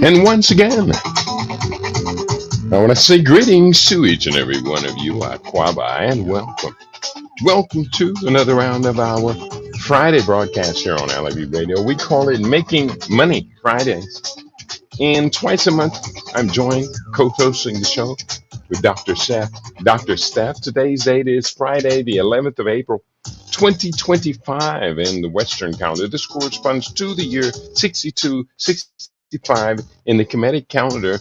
And once again, I want to say greetings to each and every one of you, Aquaba, and welcome. Welcome to another round of our Friday broadcast here on LAB Radio. We call it Making Money Fridays. And twice a month, I'm joined co-hosting the show with Dr. Steph. Dr. Steph, today's date is Friday, the 11th of April, 2025 in the Western calendar. This corresponds to the year 6265 in the Kemetic calendar,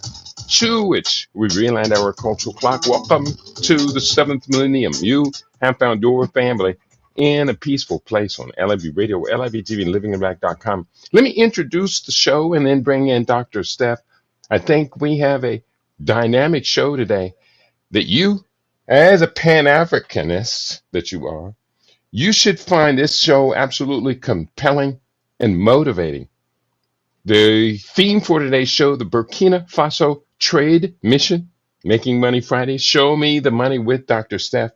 to which we realigned our cultural clock. Welcome to the seventh millennium. You have found your family in a peaceful place on LIB Radio, LIBTV, and livinginback.com. Let me introduce the show and then bring in Dr. Steph. I think we have a dynamic show today that you, as a Pan-Africanist that you are, you should find this show absolutely compelling and motivating. The theme for today's show, the Burkina Faso Trade Mission, Making Money Friday. Show me the money with Dr. Steph.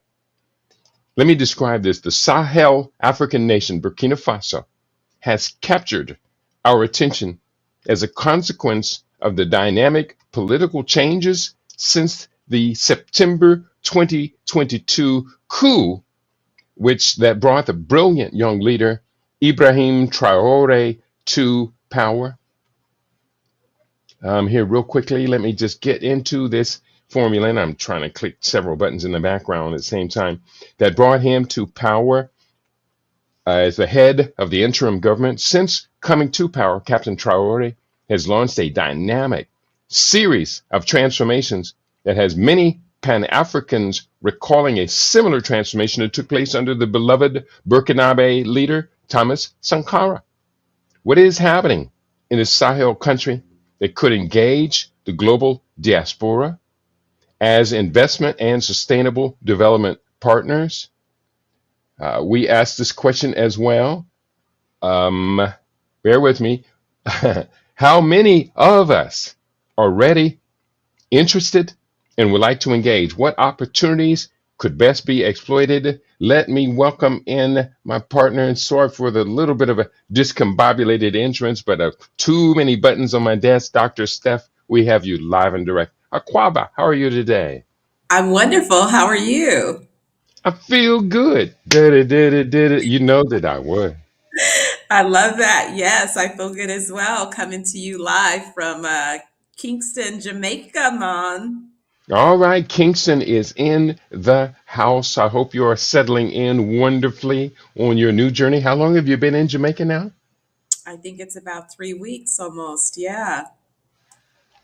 Let me describe this. The Sahel African nation, Burkina Faso, has captured our attention as a consequence of the dynamic political changes since the September 2022 coup, which that brought the brilliant young leader Ibrahim Traore to power. Here real quickly, let me just get into this formula, and I'm trying to click several buttons in the background at the same time, that brought him to power as the head of the interim government. Since coming to power, Captain Traore has launched a dynamic series of transformations that has many Pan-Africans recalling a similar transformation that took place under the beloved Burkinabe leader, Thomas Sankara. What is happening in a Sahel country that could engage the global diaspora as investment and sustainable development partners? We asked this question as well. Bear with me. How many of us are ready, interested, and would like to engage? What opportunities could best be exploited? Let me welcome in my partner, and sorry for the little bit of a discombobulated entrance, but too many buttons on my desk. Dr. Steph, we have you live and direct. Aquaba, how are you today? I'm wonderful. How are you? I feel good. Did it. You know that I would. I love that. Yes, I feel good as well. Coming to you live from Kingston, Jamaica, man. All right, Kingston is in the house. I hope you are settling in wonderfully on your new journey. How long have you been in Jamaica now? I think it's about 3 weeks almost. Yeah.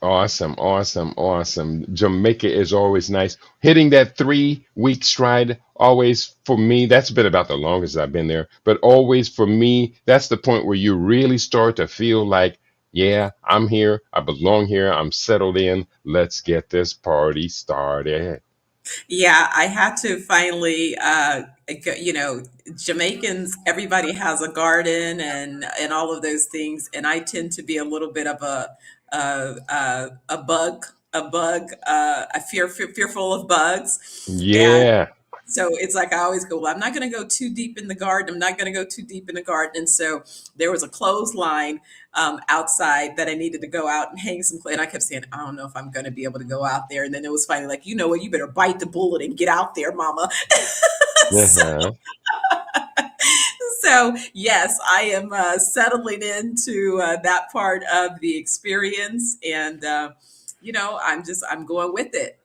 Awesome, awesome, awesome. Jamaica is always nice. Hitting that 3 week stride, always for me, that's been about the longest I've been there. But always for me, that's the point where you really start to feel like, yeah, I'm here, I belong here, I'm settled in. Let's get this party started. Yeah, I had to finally, Jamaicans, everybody has a garden and all of those things, and I tend to be a little bit of a fearful of bugs, and Yeah. so it's like I always go, well, I'm not going to go too deep in the garden. I'm not going to go too deep in the garden. And so there was a clothesline outside that I needed to go out and hang some clothes. And I kept saying, I don't know if I'm going to be able to go out there. And then it was finally like, you know what, you better bite the bullet and get out there, mama. so, Uh-huh. so, yes, I am settling into that part of the experience. And, I'm going with it.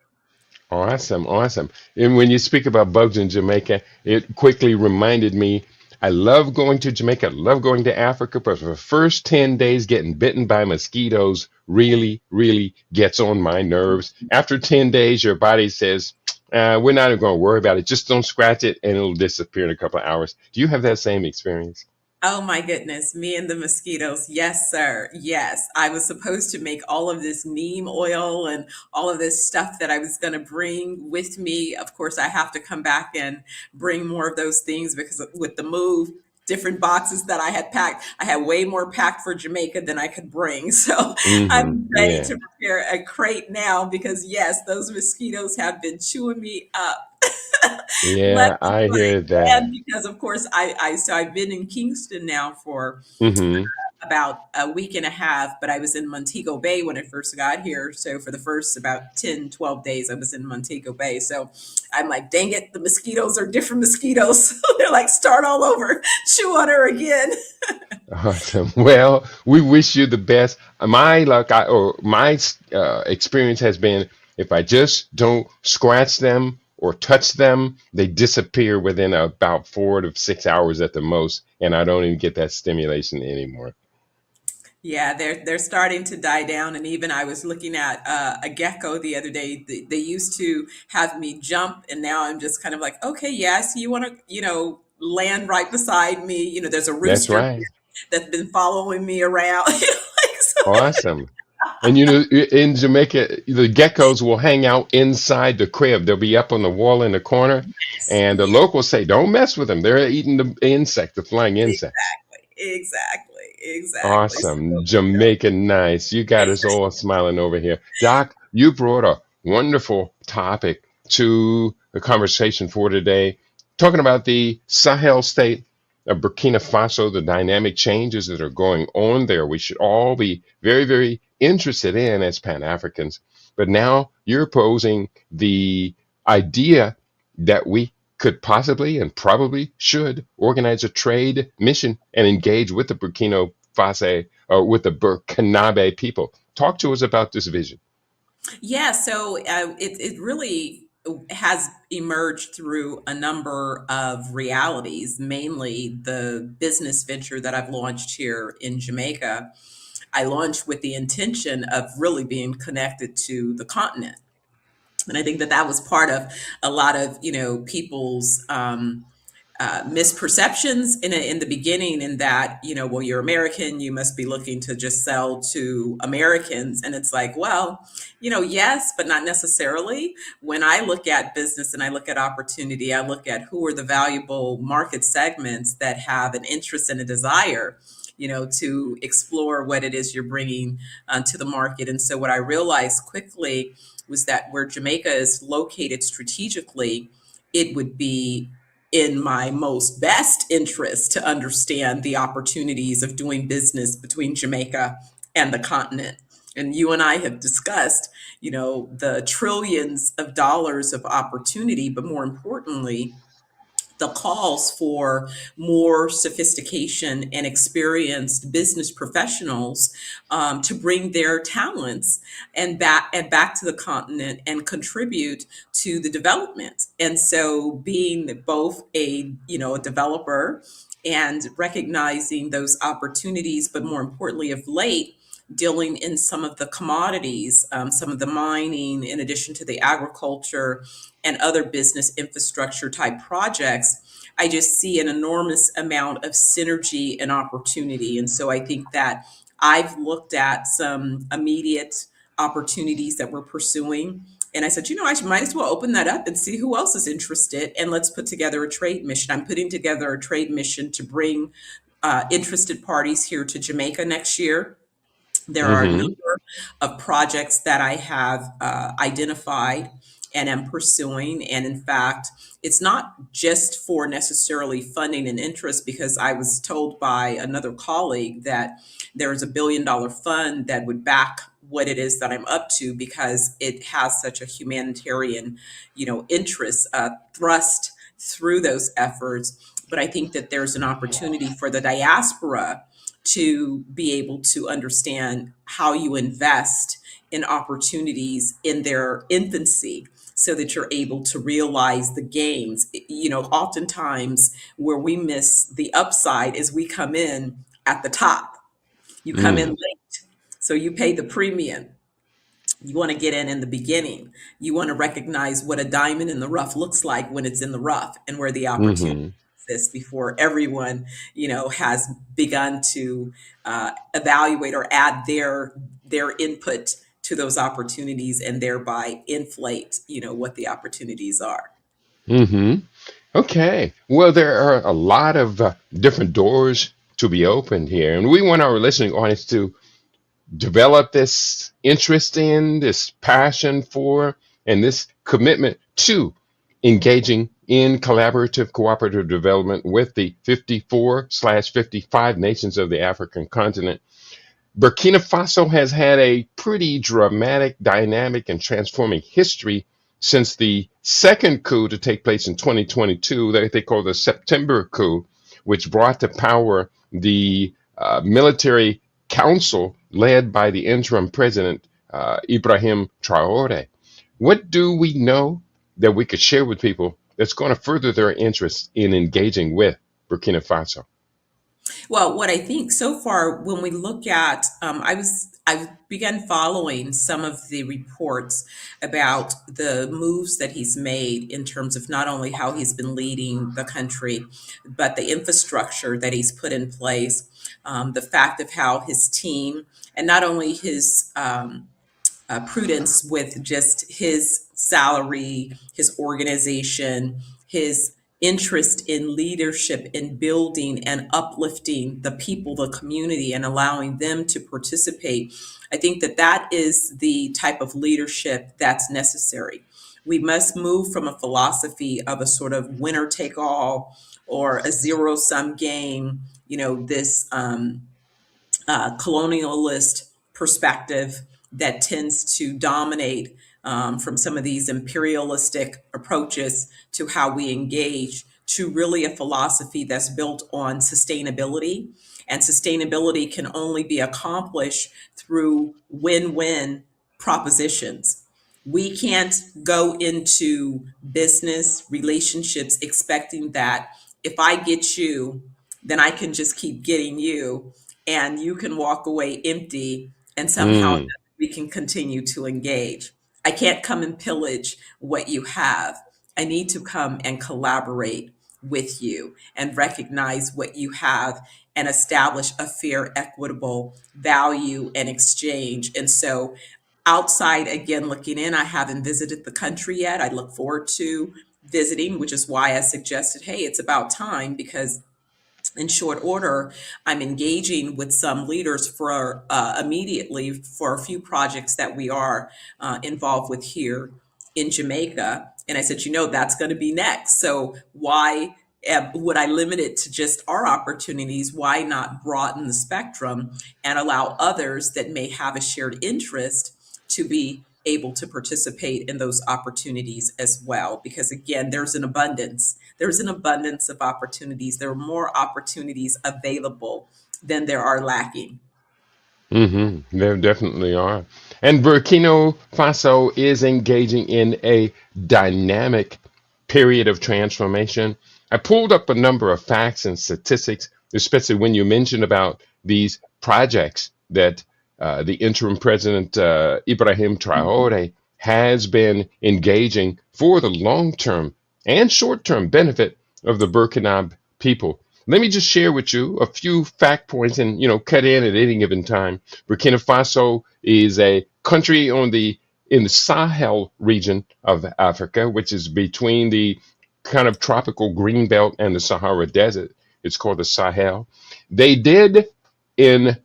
Awesome, awesome. And when you speak about bugs in Jamaica, it quickly reminded me I love going to Jamaica, I love going to Africa, but for the first 10 days, getting bitten by mosquitoes really, really gets on my nerves. After 10 days, your body says, we're not even going to worry about it. Just don't scratch it and it'll disappear in a couple of hours. Do you have that same experience? Oh my goodness, me and the mosquitoes. Yes, sir. Yes. I was supposed to make all of this neem oil and all of this stuff that I was going to bring with me. Of course, I have to come back and bring more of those things because with the move, different boxes that I had packed, I had way more packed for Jamaica than I could bring. So I'm ready Yeah. to prepare a crate now because, yes, those mosquitoes have been chewing me up. Let Yeah, me I do it hear again that. because, of course, so I've been in Kingston now for Mm-hmm. about a week and a half, but I was in Montego Bay when I first got here. So for the first about 10, 12 days, I was in Montego Bay. So I'm like, dang it, the mosquitoes are different mosquitoes. They're like, start all over, chew on her again. Awesome. Well, we wish you the best. My luck, or my experience has been, if I just don't scratch them or touch them, they disappear within about 4 to 6 hours at the most, and I don't even get that stimulation anymore. Yeah, they're starting to die down, and even I was looking at a gecko the other day. They used to have me jump, and now I'm just kind of like, okay, yes, you want to, land right beside me. There's a That's rooster right. that's been following me around. Like, so, Awesome. And in Jamaica, the geckos will hang out inside the crib. They'll be up on the wall in the corner, and the yeah, locals say, "Don't mess with them. They're eating the insect, the flying insects." exactly. So, Awesome. Jamaica nice. You got us all smiling over here. Doc, you brought a wonderful topic to the conversation for today, talking about the Sahel state of Burkina Faso, the dynamic changes that are going on there. We should all be very, very interested in as Pan Africans. But now you're posing the idea that we could possibly and probably should organize a trade mission and engage with the Burkina Faso or with the Burkinabe people. Talk to us about this vision. yeah, so it really has emerged through a number of realities, mainly the business venture that I've launched here in Jamaica. I launched with the intention of really being connected to the continent. And I think that that was part of a lot of, people's misperceptions in the beginning, in that, well, you're American, you must be looking to just sell to Americans. And it's like, well, yes, but not necessarily. When I look at business and I look at opportunity, I look at who are the valuable market segments that have an interest and a desire, to explore what it is you're bringing to the market. And so what I realized quickly was that where Jamaica is located strategically, it would be in my most best interest to understand the opportunities of doing business between Jamaica and the continent. And you and I have discussed, the trillions of dollars of opportunity, but more importantly, the calls for more sophistication and experienced business professionals, to bring their talents and back to the continent and contribute to the development. And so, being both a developer and recognizing those opportunities, but more importantly, of late, dealing in some of the commodities, some of the mining, in addition to the agriculture and other business infrastructure type projects, I just see an enormous amount of synergy and opportunity. And so I think that I've looked at some immediate opportunities that we're pursuing. And I said, I might as well open that up and see who else is interested. And let's put together a trade mission. I'm putting together a trade mission to bring interested parties here to Jamaica next year. There are a Mm-hmm. number of projects that I have identified and am pursuing. And in fact, it's not just for necessarily funding and interest, because I was told by another colleague that there is $1 billion fund that would back what it is that I'm up to, because it has such a humanitarian, interest thrust through those efforts. But I think that there's an opportunity for the diaspora to be able to understand how you invest in opportunities in their infancy, so that you're able to realize the gains. Oftentimes where we miss the upside is we come in at the top. You come in Mm. late, so you pay the premium. You want to get in the beginning. You want to recognize what a diamond in the rough looks like when it's in the rough, and where the opportunity Mm-hmm. exists before everyone, has begun to evaluate or add their input to those opportunities, and thereby inflate, what the opportunities are. Mm-hmm. Okay. Well, there are a lot of different doors to be opened here, and we want our listening audience to develop this interest in, this passion for, and this commitment to engaging in collaborative cooperative development with the 54/55 nations of the African continent. Burkina Faso has had a pretty dramatic, dynamic, and transforming history since the second coup to take place in 2022, that they call the September coup, which brought to power the military council led by the interim president, Ibrahim Traore. What do we know that we could share with people that's going to further their interest in engaging with Burkina Faso? Well, what I think so far, when we look at, I began following some of the reports about the moves that he's made in terms of not only how he's been leading the country, but the infrastructure that he's put in place, the fact of how his team, and not only his prudence with just his salary, his organization, his interest in leadership, in building and uplifting the people, the community, and allowing them to participate. I think that that is the type of leadership that's necessary. We must move from a philosophy of a sort of winner take all or a zero sum game, this colonialist perspective that tends to dominate from some of these imperialistic approaches to how we engage, to really a philosophy that's built on sustainability. And sustainability can only be accomplished through win win propositions. We can't go into business relationships expecting that if I get you, then I can just keep getting you and you can walk away empty and somehow Mm, we can continue to engage. I can't come and pillage what you have. I need to come and collaborate with you and recognize what you have and establish a fair, equitable value and exchange. And so, outside, again, looking in, I haven't visited the country yet. I look forward to visiting, which is why I suggested, hey, it's about time because in short order, I'm engaging with some leaders for immediately for a few projects that we are involved with here in Jamaica. And I said, that's going to be next. So why would I limit it to just our opportunities? Why not broaden the spectrum and allow others that may have a shared interest to be able to participate in those opportunities as well? Because again, there's an abundance of opportunities. There are more opportunities available than there are lacking. there definitely are. And Burkina Faso is engaging in a dynamic period of transformation. I pulled up a number of facts and statistics, especially when you mentioned about these projects that the interim president, Ibrahim Traore, has been engaging for the long term and short term benefit of the Burkinabe people. Let me just share with you a few fact points and cut in at any given time. Burkina Faso is a country in the Sahel region of Africa, which is between the kind of tropical green belt and the Sahara Desert. It's called the Sahel. They did in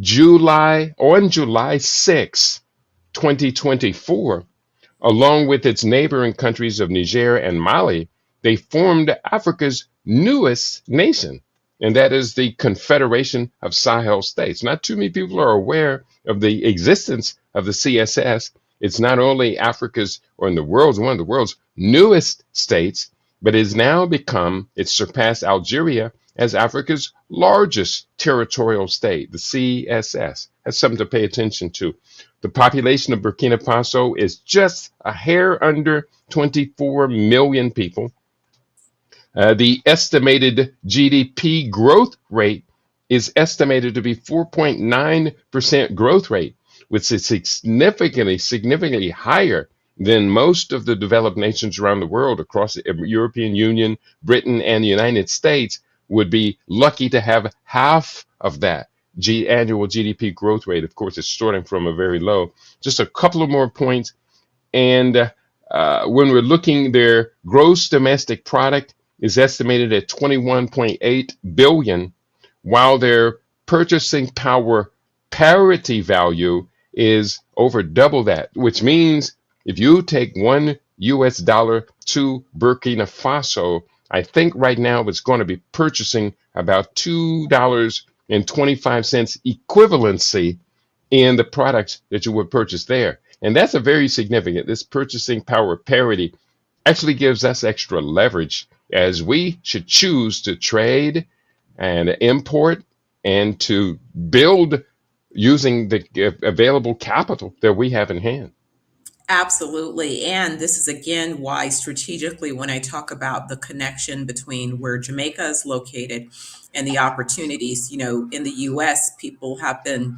July 6, 2024, along with its neighboring countries of Niger and Mali, they formed Africa's newest nation, and that is the Confederation of Sahel States. Not too many people are aware of the existence of the CSS. It's not only Africa's or in the world's one of the world's newest states, but it's surpassed Algeria as Africa's largest territorial state, the CSS. That's something to pay attention to. The population of Burkina Faso is just a hair under 24 million people. The estimated GDP growth rate is estimated to be 4.9% growth rate, which is significantly higher than most of the developed nations around the world across the European Union, Britain, and the United States would be lucky to have half of that annual GDP growth rate. Of course, it's starting from a very low. Just a couple of more points. And when we're looking, their gross domestic product is estimated at 21.8 billion, while their purchasing power parity value is over double that, which means if you take $1 US dollar to Burkina Faso, I think right now it's going to be purchasing about $2.25 equivalency in the products that you would purchase there. And that's a very significant. This purchasing power parity actually gives us extra leverage as we should choose to trade and import and to build using the available capital that we have in hand. Absolutely. And this is again why strategically, when I talk about the connection between where Jamaica is located and the opportunities, in the US, people have been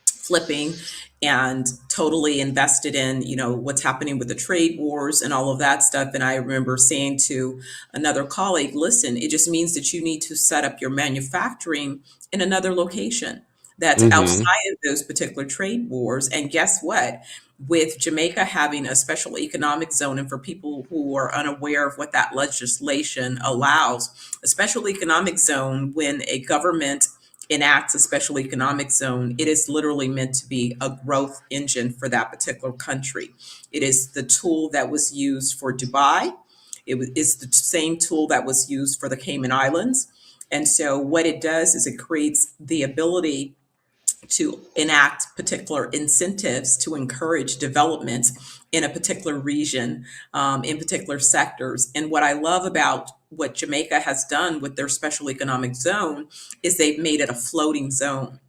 flipping and totally invested in what's happening with the trade wars and all of that stuff. And I remember saying to another colleague, listen, it just means that you need to set up your manufacturing in another location that's Mm-hmm. outside of those particular trade wars. And guess what, with Jamaica having a special economic zone, and for people who are unaware of what that legislation allows, a special economic zone, when a government enacts a special economic zone, it is literally meant to be a growth engine for that particular country. It is the tool that was used for Dubai. It's the same tool that was used for the Cayman Islands. And so what it does is it creates the ability to enact particular incentives to encourage development in a particular region, in particular sectors. And what I love about what Jamaica has done with their special economic zone is they've made it a floating zone.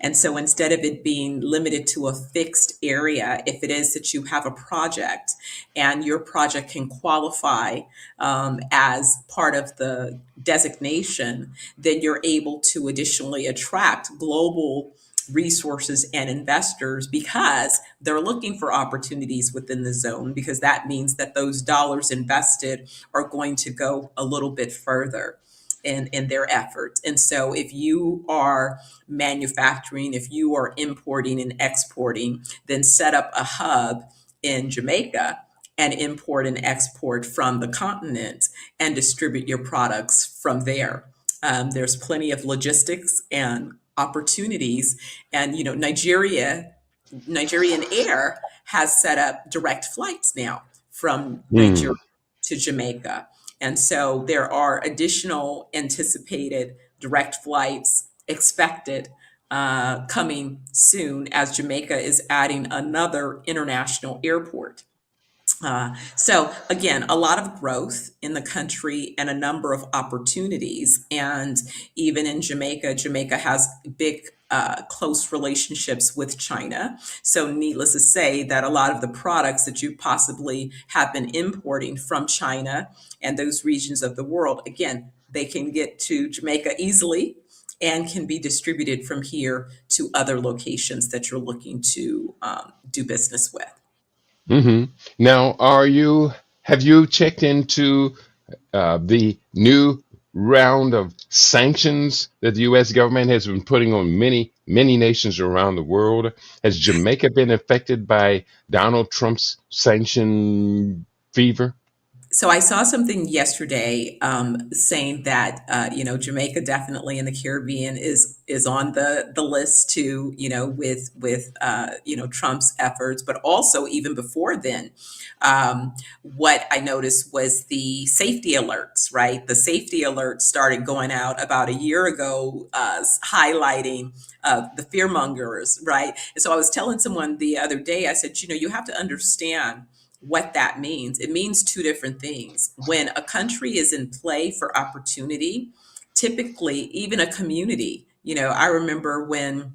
And so instead of it being limited to a fixed area, if it is that you have a project and your project can qualify as part of the designation, then you're able to additionally attract global resources and investors because they're looking for opportunities within the zone, because that means that those dollars invested are going to go a little bit further in their efforts. And so if you are manufacturing, if you are importing and exporting, then set up a hub in Jamaica and import and export from the continent and distribute your products from there. There's plenty of logistics and opportunities. And, Nigerian Air has set up direct flights now from Nigeria Mm. to Jamaica. And so there are additional anticipated direct flights expected coming soon as Jamaica is adding another international airport. So again, a lot of growth in the country and a number of opportunities. And even in Jamaica, Jamaica has big, close relationships with China. So needless to say that a lot of the products that you possibly have been importing from China and those regions of the world, again, they can get to Jamaica easily and can be distributed from here to other locations that you're looking to do business with. Mm-hmm. Now, have you checked into the new round of sanctions that the U.S. government has been putting on many, many nations around the world? Has Jamaica been affected by Donald Trump's sanction fever? So I saw something yesterday saying that Jamaica definitely in the Caribbean is on the list too, with Trump's efforts, but also even before then, what I noticed was the safety alerts. Right, the safety alerts started going out about a year ago, highlighting the fear mongers. Right, and so I was telling someone the other day, I said, you have to understand what that means. It means two different things. When a country is in play for opportunity, typically, even a community, I remember when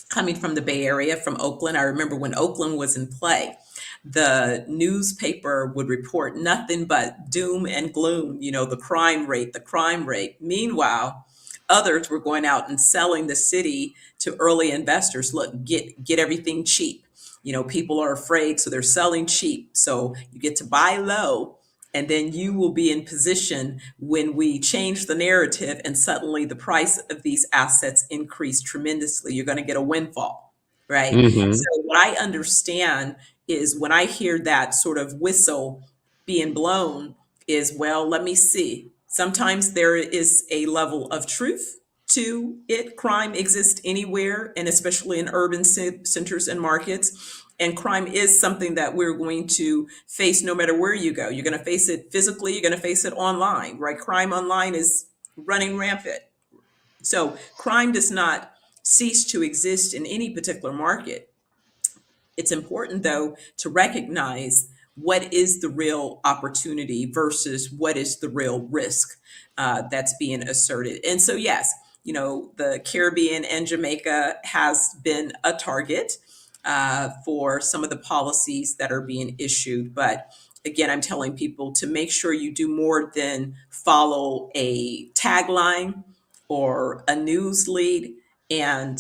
coming from the Bay Area, from Oakland, I remember when Oakland was in play, the newspaper would report nothing but doom and gloom, the crime rate, the crime rate. Meanwhile, others were going out and selling the city to early investors. Look, get everything cheap. People are afraid, so they're selling cheap. So you get to buy low, and then you will be in position when we change the narrative and suddenly the price of these assets increase tremendously. You're going to get a windfall, right? Mm-hmm. So what I understand is when I hear that sort of whistle being blown is, well, let me see. Sometimes there is a level of truth to it. Crime exists anywhere, and especially in urban centers and markets. And crime is something that we're going to face no matter where you go. You're going to face it physically, you're going to face it online, right? Crime online is running rampant. So crime does not cease to exist in any particular market. It's important, though, to recognize what is the real opportunity versus what is the real risk that's being asserted. And so, yes, the Caribbean and Jamaica has been a target for some of the policies that are being issued. But again, I'm telling people to make sure you do more than follow a tagline or a news lead, and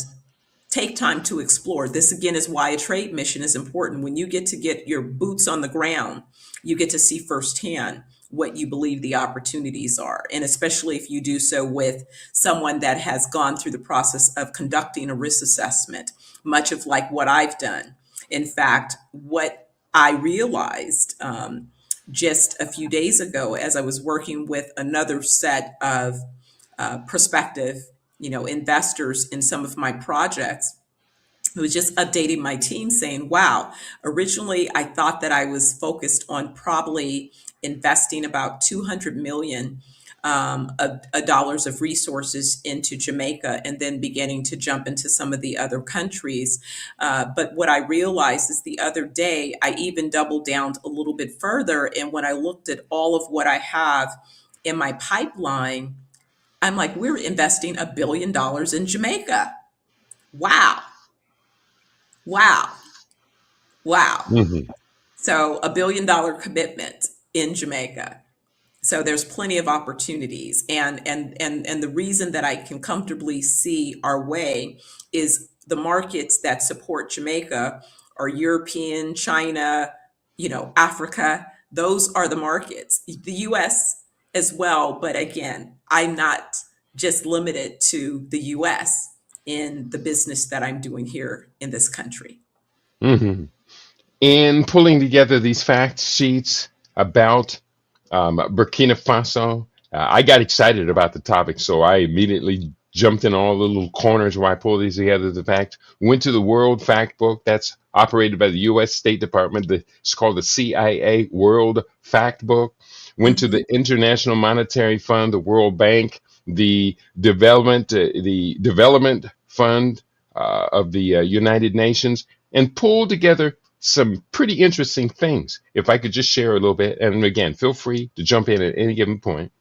take time to explore. This again is why a trade mission is important. When you get your boots on the ground, you get to see firsthand what you believe the opportunities are. And especially if you do so with someone that has gone through the process of conducting a risk assessment, much of like what I've done. In fact, what I realized just a few days ago as I was working with another set of prospective investors in some of my projects, who was just updating my team saying, wow, originally I thought that I was focused on probably investing about 200 million of dollars of resources into Jamaica and then beginning to jump into some of the other countries. But what I realized is the other day, I even doubled down a little bit further. And when I looked at all of what I have in my pipeline, I'm like, we're investing $1 billion in Jamaica. Wow. Wow. Wow. Hmm. So $1 billion commitment in Jamaica. So there's plenty of opportunities. And the reason that I can comfortably see our way is the markets that support Jamaica are European, China, Africa. Those are the markets. The US as well, but again, I'm not just limited to the US in the business that I'm doing here in this country. Hmm. In pulling together these fact sheets about Burkina Faso, I got excited about the topic, so I immediately jumped in all the little corners where I pull these together. The fact went to the World Fact Book that's operated by the U.S. State Department. It's called the CIA World Fact Book. Went to the Mhm. International Monetary Fund, the World Bank, the Development Fund of the United Nations, and pulled together some pretty interesting things. If I could just share a little bit, and again, feel free to jump in at any given point.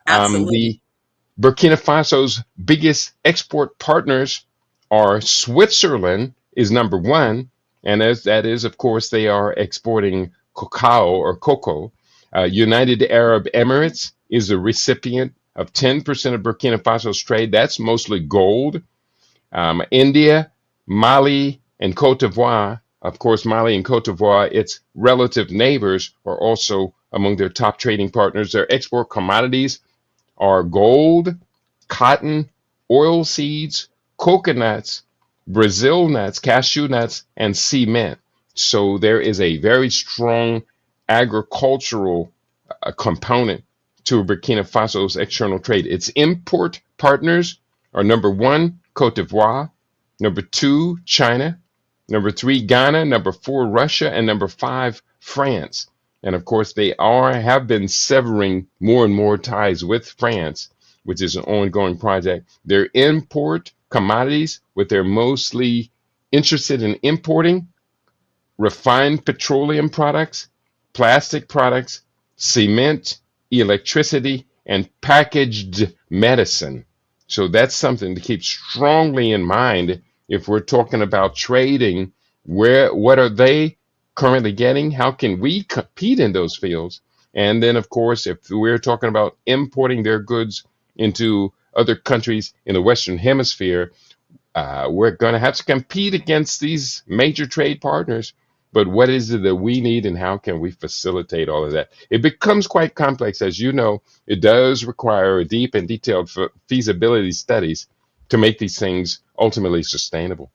Absolutely. The Burkina Faso's biggest export partners are Switzerland is number one, and as that is, of course, they are exporting cacao or cocoa. United Arab Emirates is the recipient of 10% of Burkina Faso's trade. That's mostly gold. India, Mali, and Cote d'Ivoire. Of course, Mali and Cote d'Ivoire, its relative neighbors, are also among their top trading partners. Their export commodities are gold, cotton, oil seeds, coconuts, Brazil nuts, cashew nuts, and cement. So there is a very strong agricultural component to Burkina Faso's external trade. Its import partners are number one, Cote d'Ivoire, number two, China, number three, Ghana, number four, Russia, and number five, France. And of course, they have been severing more and more ties with France, which is an ongoing project. Their import commodities, what they're mostly interested in importing, refined petroleum products, plastic products, cement, electricity, and packaged medicine. So that's something to keep strongly in mind if we're talking about trading. What are they currently getting? How can we compete in those fields? And then, of course, if we're talking about importing their goods into other countries in the Western Hemisphere, we're going to have to compete against these major trade partners. But what is it that we need, and how can we facilitate all of that? It becomes quite complex. As you know, it does require deep and detailed feasibility studies to make these things ultimately sustainable.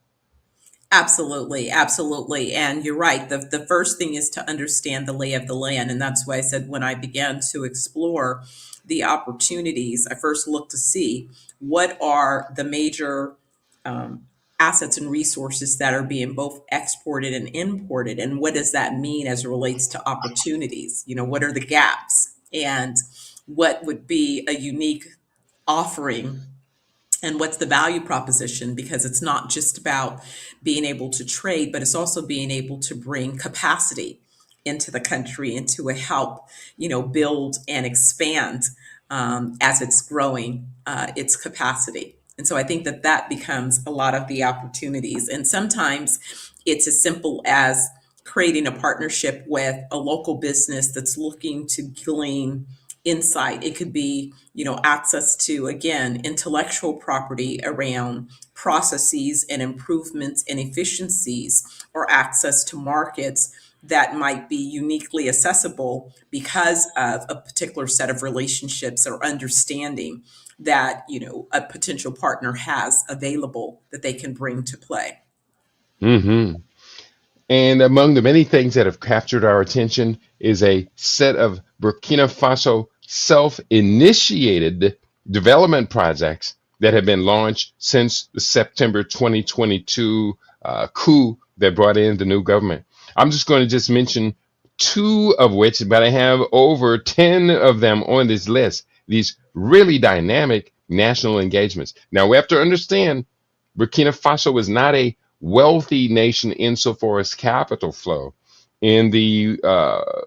Absolutely, absolutely. And you're right. The first thing is to understand the lay of the land. And that's why I said when I began to explore the opportunities, I first looked to see what are the major um, assets and resources that are being both exported and imported. And what does that mean as it relates to opportunities? What are the gaps? And what would be a unique offering, and what's the value proposition? Because it's not just about being able to trade, but it's also being able to bring capacity into the country and to help build and expand, as it's growing its capacity. And so I think that that becomes a lot of the opportunities. And sometimes it's as simple as creating a partnership with a local business that's looking to glean insight. It could be, access to, again, intellectual property around processes and improvements and efficiencies, or access to markets that might be uniquely accessible because of a particular set of relationships or understanding that, a potential partner has available that they can bring to play. Hmm. And among the many things that have captured our attention is a set of Burkina Faso self-initiated development projects that have been launched since the September 2022 coup that brought in the new government. I'm just going to just mention two of which, but I have over 10 of them on this list. These really dynamic national engagements. Now, we have to understand Burkina Faso is not a wealthy nation insofar as capital flow. In the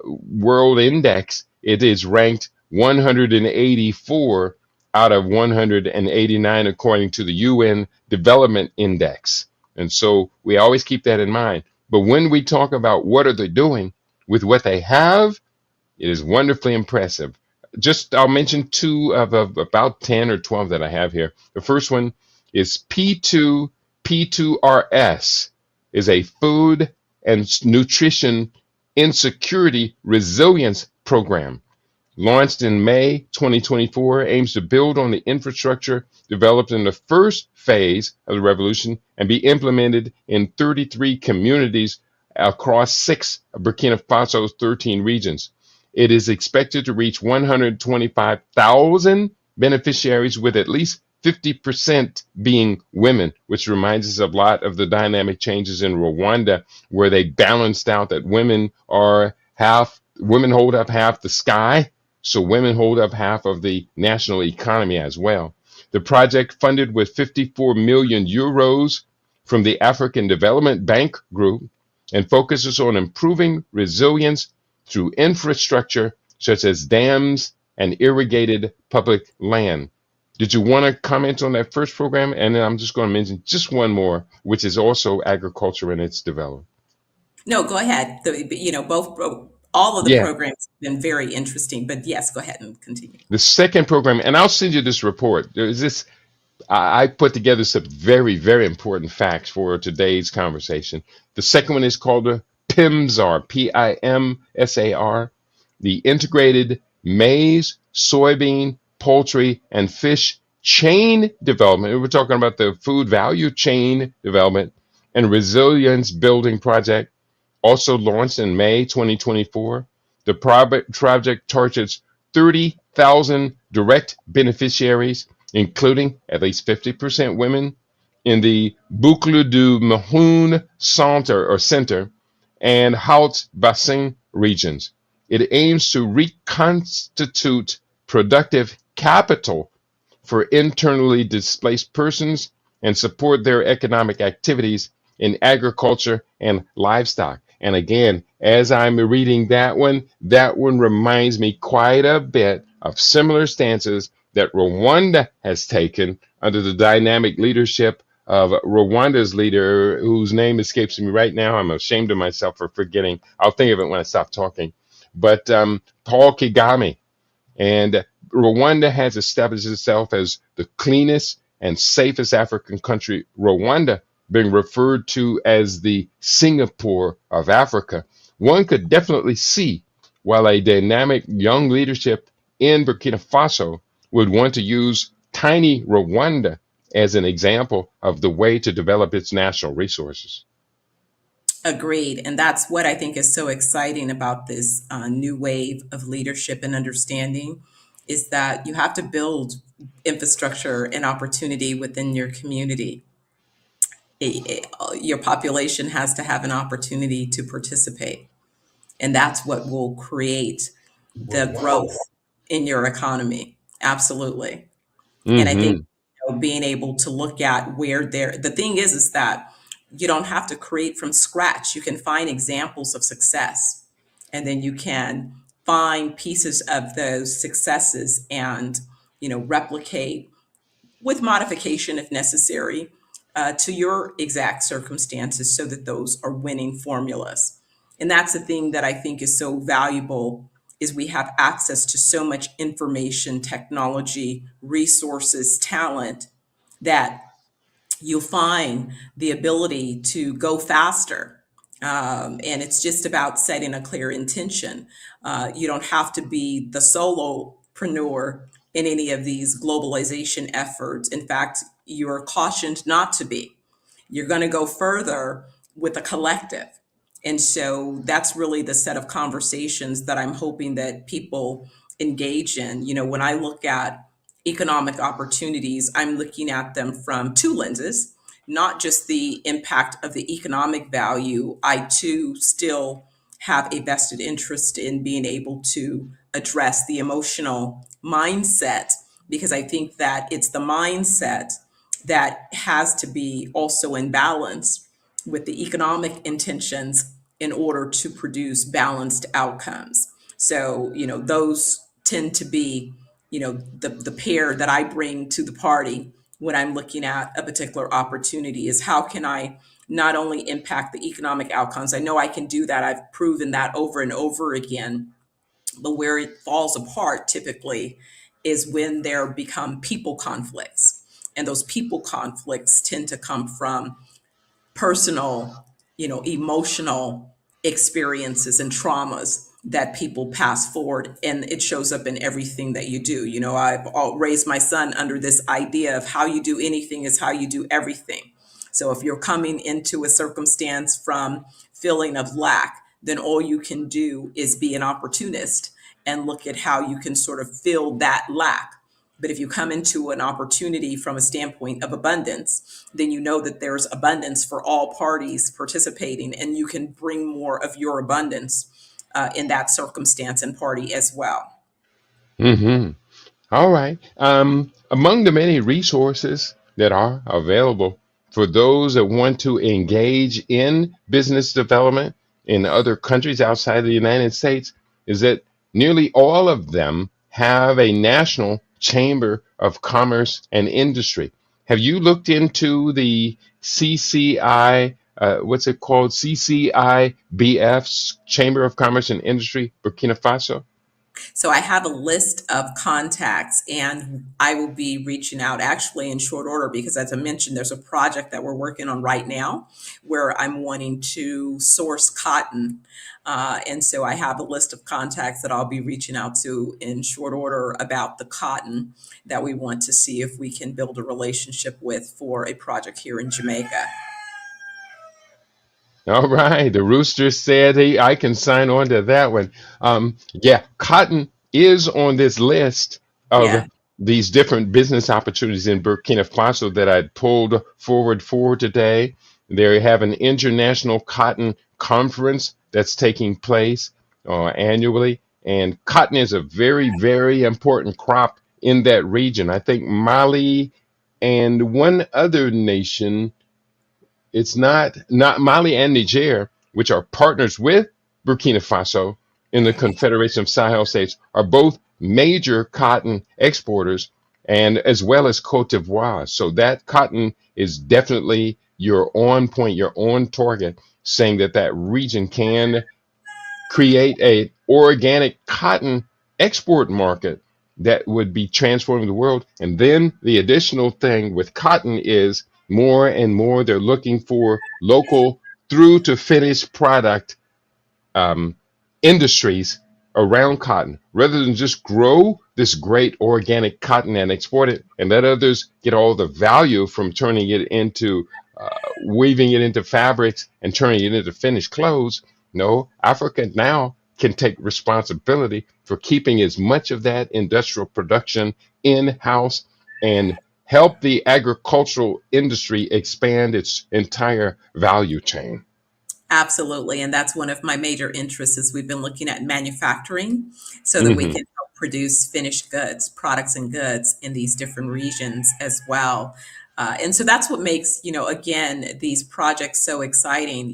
World Index, it is ranked 184 out of 189 according to the UN Development Index. And so we always keep that in mind. But when we talk about what are they doing with what they have, it is wonderfully impressive. Just I'll mention two of about 10 or 12 that I have here. The first one is P2RS, is a food and nutrition insecurity resilience program. Launched in May 2024, aims to build on the infrastructure developed in the first phase of the revolution and be implemented in 33 communities across 6 of Burkina Faso's 13 regions. It is expected to reach 125,000 beneficiaries, with at least 50% being women, which reminds us a lot of the dynamic changes in Rwanda, where they balanced out that women hold up half the sky, so women hold up half of the national economy as well. The project, funded with 54 million euros from the African Development Bank Group, and focuses on improving resilience through infrastructure such as dams and irrigated public land. Did you want to comment on that first program? And then I'm just going to mention just one more, which is also agriculture and its development. No, go ahead. All of the Yeah, programs have been very interesting, but yes, go ahead and continue. the second program, and I'll send you this report. There's this. I put together some very, very important facts for today's conversation. The second one is called the PIMSAR, PIMSAR, the Integrated Maize, Soybean, Poultry, and Fish Chain Development. We're talking about the food value chain development and resilience building project, also launched in May 2024. The project targets 30,000 direct beneficiaries, including at least 50% women, in the Boucle du Mahon Center and Haut Bassin regions. It aims to reconstitute productive capital for internally displaced persons and support their economic activities in agriculture and livestock. And again, as I'm reading that one reminds me quite a bit of similar stances that Rwanda has taken under the dynamic leadership of Rwanda's leader, whose name escapes me right now. I'm ashamed of myself for forgetting. I'll think of it when I stop talking. But Paul Kagame. And Rwanda has established itself as the cleanest and safest African country. Rwanda being referred to as the Singapore of Africa. One could definitely see while a dynamic young leadership in Burkina Faso would want to use tiny Rwanda as an example of the way to develop its national resources. Agreed. And that's what I think is so exciting about this new wave of leadership and understanding, is that you have to build infrastructure and opportunity within your community. your population has to have an opportunity to participate. And that's what will create the growth in your economy. Absolutely. And I think, Mm-hmm. being able to look at where the thing is that you don't have to create from scratch. You can find examples of success, and then you can find pieces of those successes and, replicate with modification if necessary, to your exact circumstances so that those are winning formulas. And that's the thing that I think is so valuable is we have access to so much information, technology, resources, talent that you'll find the ability to go faster. And it's just about setting a clear intention. You don't have to be the solopreneur in any of these globalization efforts. In fact, you're cautioned not to be. You're going to go further with a collective. And so that's really the set of conversations that I'm hoping that people engage in. When I look at economic opportunities, I'm looking at them from two lenses, not just the impact of the economic value. I too still have a vested interest in being able to address the emotional mindset, because I think that it's the mindset that has to be also in balance with the economic intentions in order to produce balanced outcomes. So, those tend to be, the pair that I bring to the party when I'm looking at a particular opportunity is how can I not only impact the economic outcomes? I know I can do that. I've proven that over and over again. But where it falls apart typically is when there become people conflicts. And those people conflicts tend to come from personal, emotional experiences and traumas that people pass forward, and it shows up in everything that you do. I've raised my son under this idea of how you do anything is how you do everything. So if you're coming into a circumstance from feeling of lack, then all you can do is be an opportunist and look at how you can sort of fill that lack. But if you come into an opportunity from a standpoint of abundance, then you know that there's abundance for all parties participating, and you can bring more of your abundance in that circumstance and party as well. Mm-hmm. All right. Among the many resources that are available for those that want to engage in business development in other countries outside of the United States is that nearly all of them have a national chamber of commerce and industry. Have you looked into the CCI, what's it called? CCIBF's Chamber of Commerce and Industry, Burkina Faso? So I have a list of contacts, and I will be reaching out actually in short order because, as I mentioned, there's a project that we're working on right now where I'm wanting to source cotton. And so I have a list of contacts that I'll be reaching out to in short order about the cotton that we want to see if we can build a relationship with for a project here in Jamaica. All right, the rooster said I can sign on to that one. Yeah, cotton is on this list of Yeah. these different business opportunities in Burkina Faso that I pulled forward for today. They have an international cotton conference that's taking place annually, and cotton is a very, very important crop in that region. I think Mali and one other nation, it's not Mali and Niger, which are partners with Burkina Faso in the Confederation of Sahel states, are both major cotton exporters, and as well as Cote d'Ivoire. So that cotton is definitely you're on point, you're on target, saying that that region can create a organic cotton export market that would be transforming the world. And then the additional thing with cotton is more and more they're looking for local through to finished product um, industries around cotton rather than just grow this great organic cotton and export it and let others get all the value from turning it into weaving it into fabrics and turning it into finished clothes. No, Africa now can take responsibility for keeping as much of that industrial production in house and help the agricultural industry expand its entire value chain. Absolutely. And that's one of my major interests is we've been looking at manufacturing so that we Hmm. can help produce finished goods, products and goods in these different regions as well. And so that's what makes, again, these projects so exciting.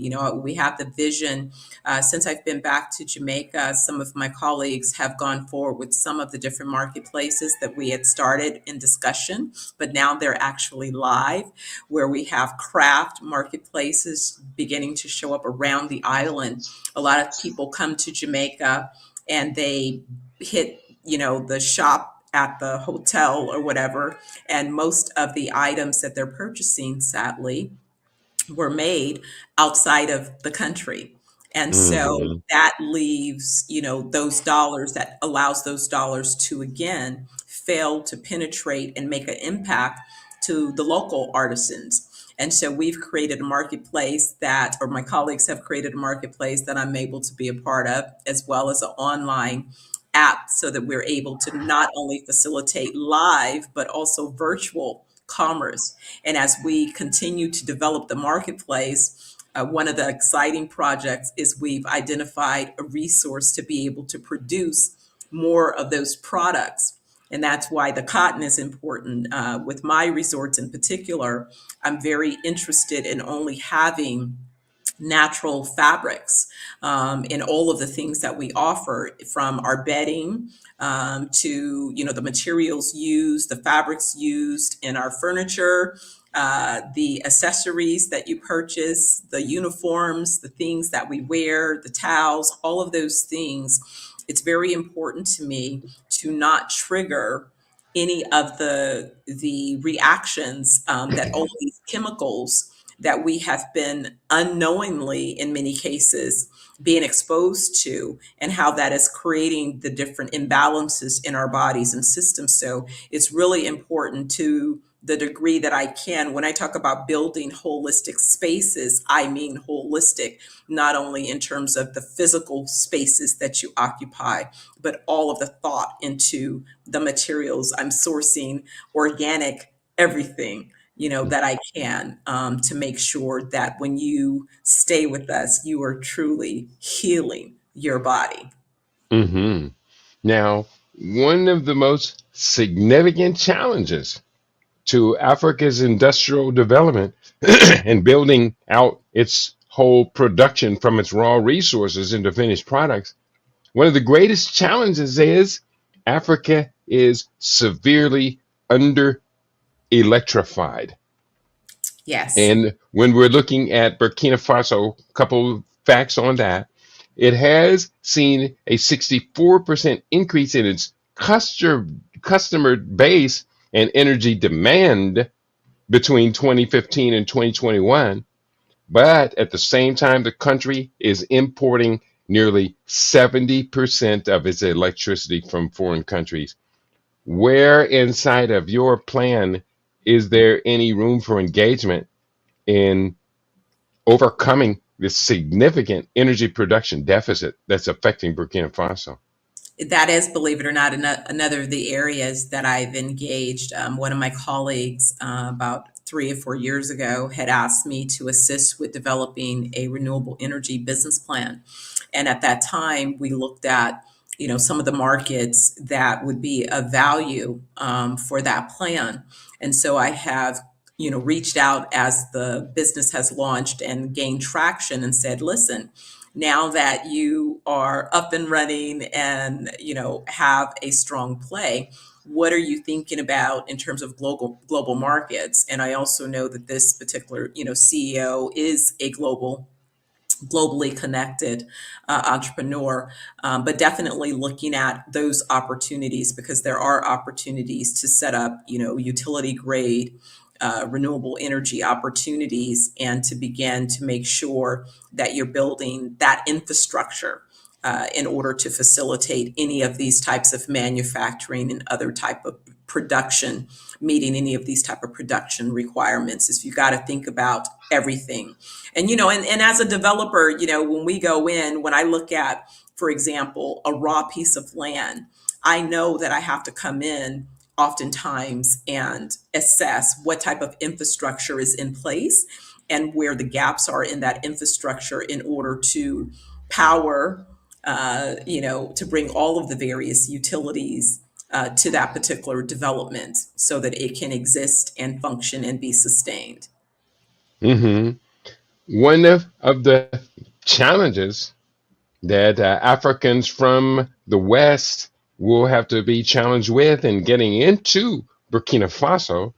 We have the vision. Since I've been back to Jamaica, some of my colleagues have gone forward with some of the different marketplaces that we had started in discussion, but now they're actually live, where we have craft marketplaces beginning to show up around the island. A lot of people come to Jamaica and they hit, the shop at the hotel or whatever, and most of the items that they're purchasing, sadly, were made outside of the country. And so Hmm. that leaves, those dollars, that allows those dollars to again fail to penetrate and make an impact to the local artisans. And so we've created a marketplace that, or my colleagues have created a marketplace that I'm able to be a part of, as well as an online app, so that we're able to not only facilitate live, but also virtual commerce. And as we continue to develop the marketplace, one of the exciting projects is we've identified a resource to be able to produce more of those products. And that's why the cotton is important. With my resorts in particular, I'm very interested in only having natural fabrics in all of the things that we offer, from our bedding to the materials used, the fabrics used in our furniture, the accessories that you purchase, the uniforms, the things that we wear, the towels, all of those things. It's very important to me to not trigger any of the reactions that all these chemicals that we have been unknowingly, in many cases, being exposed to, and how that is creating the different imbalances in our bodies and systems. So it's really important, to the degree that I can. When I talk about building holistic spaces, I mean holistic, not only in terms of the physical spaces that you occupy, but all of the thought into the materials. I'm sourcing organic everything, that I can, to make sure that when you stay with us, you are truly healing your body. Hmm. Now, one of the most significant challenges to Africa's industrial development and building out its whole production from its raw resources into finished products, one of the greatest challenges is Africa is severely under electrified. Yes. And when we're looking at Burkina Faso, a couple facts on that, it has seen a 64% increase in its customer base and energy demand between 2015 and 2021. But at the same time, the country is importing nearly 70% of its electricity from foreign countries. Where inside of your plan is there any room for engagement in overcoming this significant energy production deficit that's affecting Burkina Faso? That is, believe it or not, another of the areas that I've engaged. One of my colleagues, about 3 or 4 years ago, had asked me to assist with developing a renewable energy business plan. And at that time, we looked at, some of the markets that would be of value for that plan. And so I have, reached out as the business has launched and gained traction, and said, listen, now that you are up and running and have a strong play, what are you thinking about in terms of global markets? And I also know that this particular CEO is a globally connected entrepreneur, but definitely looking at those opportunities, because there are opportunities to set up utility grade renewable energy opportunities, and to begin to make sure that you're building that infrastructure in order to facilitate any of these types of manufacturing and other type of production, meeting any of these type of production requirements. Is you got to think about everything. And and as a developer, when we go in, when I look at, for example, a raw piece of land, I know that I have to come in oftentimes and assess what type of infrastructure is in place and where the gaps are in that infrastructure in order to power, to bring all of the various utilities to that particular development so that it can exist and function and be sustained. Hmm. One of the challenges that Africans from the West will have to be challenged with in getting into Burkina Faso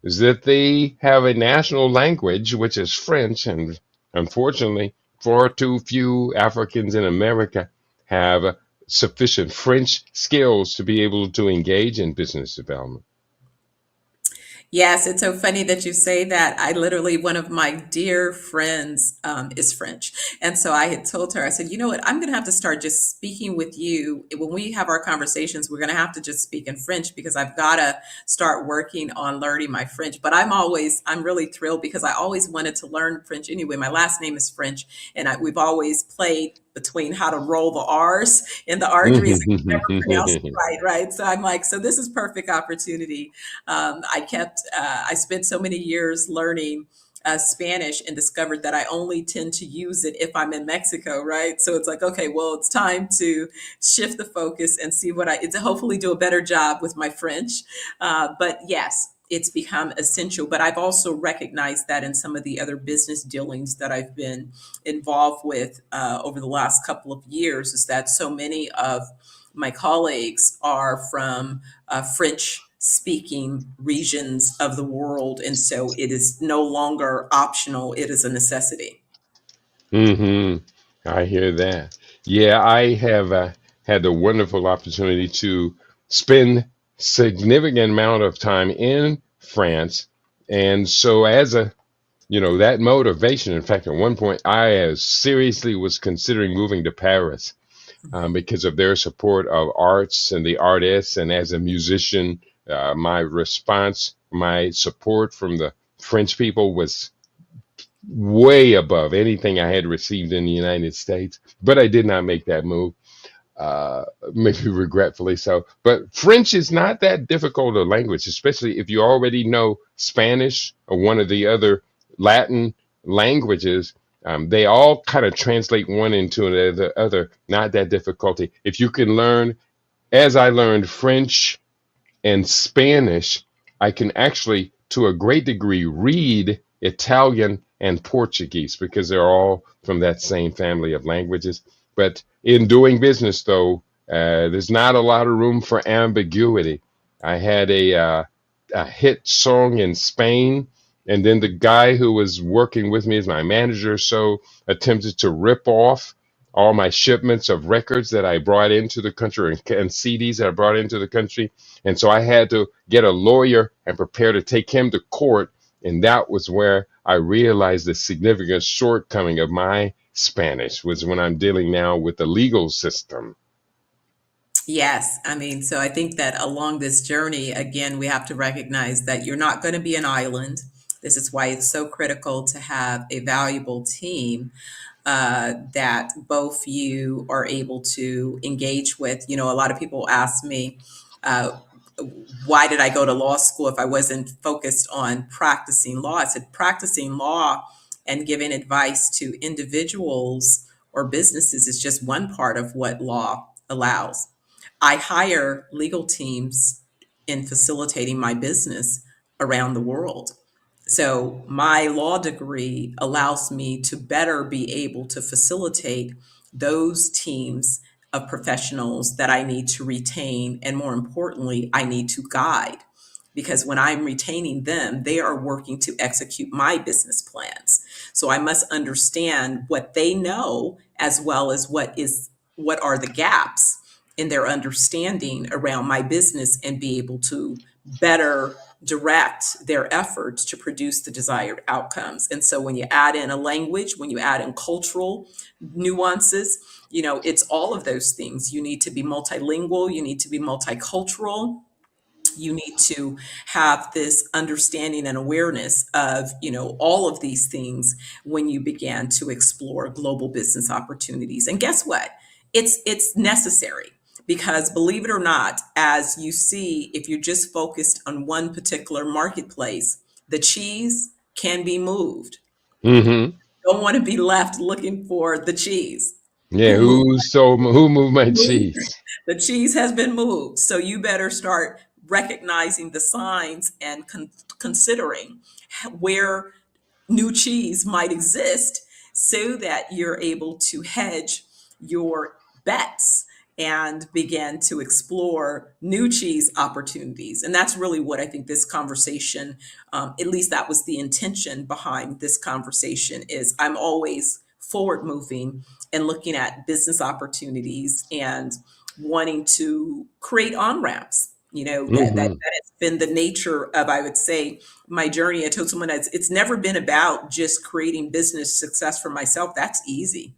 is that they have a national language, which is French, and unfortunately, far too few Africans in America have sufficient French skills to be able to engage in business development. Yes, it's so funny that you say that. I literally, one of my dear friends is French. And so I had told her, I said, you know what, I'm going to have to start just speaking with you. When we have our conversations, we're going to have to just speak in French because I've got to start working on learning my French. But I'm really thrilled because I always wanted to learn French anyway. My last name is French, and we've always played between how to roll the R's in the R threes. I can never pronounce it right, right? So I'm like, so this is perfect opportunity. I spent so many years learning Spanish and discovered that I only tend to use it if I'm in Mexico, right? So it's like, okay, well, it's time to shift the focus and see it's hopefully do a better job with my French. But yes, it's become essential. But I've also recognized that in some of the other business dealings that I've been involved with over the last couple of years, is that so many of my colleagues are from French speaking regions of the world. And so it is no longer optional, it is a necessity. Hmm. I hear that. Yeah, I have had the wonderful opportunity to spend significant amount of time in France, and so as a that motivation. In fact, at one point, I seriously was considering moving to Paris because of their support of arts and the artists, and as a musician, my support from the French people was way above anything I had received in the United States, but I did not make that move, maybe regretfully so. But French is not that difficult a language, especially if you already know Spanish or one of the other Latin languages. They all kind of translate one into the other, not that difficulty. If you can learn, as I learned French and Spanish, I can actually, to a great degree, read Italian and Portuguese because they're all from that same family of languages. But in doing business, though, there's not a lot of room for ambiguity. I had a hit song in Spain, and then the guy who was working with me as my manager so attempted to rip off all my shipments of records that I brought into the country and CDs that I brought into the country. And so I had to get a lawyer and prepare to take him to court. And that was where I realized the significant shortcoming of my Spanish was when I'm dealing now with the legal system. Yes, I mean, so I think that along this journey, again, we have to recognize that you're not going to be an island. This is why it's so critical to have a valuable team that both you are able to engage with. You know, a lot of people ask me, uh, why did I go to law school if I wasn't focused on practicing law? I said, practicing law and giving advice to individuals or businesses is just one part of what law allows. I hire legal teams in facilitating my business around the world. So my law degree allows me to better be able to facilitate those teams of professionals that I need to retain. And more importantly, I need to guide because when I'm retaining them, they are working to execute my business plans. So I must understand what they know as well as what are the gaps in their understanding around my business and be able to better direct their efforts to produce the desired outcomes. And so when you add in a language, when you add in cultural nuances, it's all of those things. You need to be multilingual, you need to be multicultural, you need to have this understanding and awareness of all of these things when you began to explore global business opportunities. And guess what, it's necessary Because believe it or not, as you see, if you're just focused on one particular marketplace, the cheese can be moved. Mm-hmm. Don't want to be left looking for the cheese. Yeah, Who moved who moved my moved? cheese? The cheese has been moved. So you better start recognizing the signs and considering where new cheese might exist so that you're able to hedge your bets and begin to explore new cheese opportunities. And that's really what I think this conversation, at least that was the intention behind this conversation, is I'm always forward moving and looking at business opportunities and wanting to create on ramps. That Mm-hmm. has been the nature of, I would say, my journey. I told someone it's never been about just creating business success for myself. That's easy.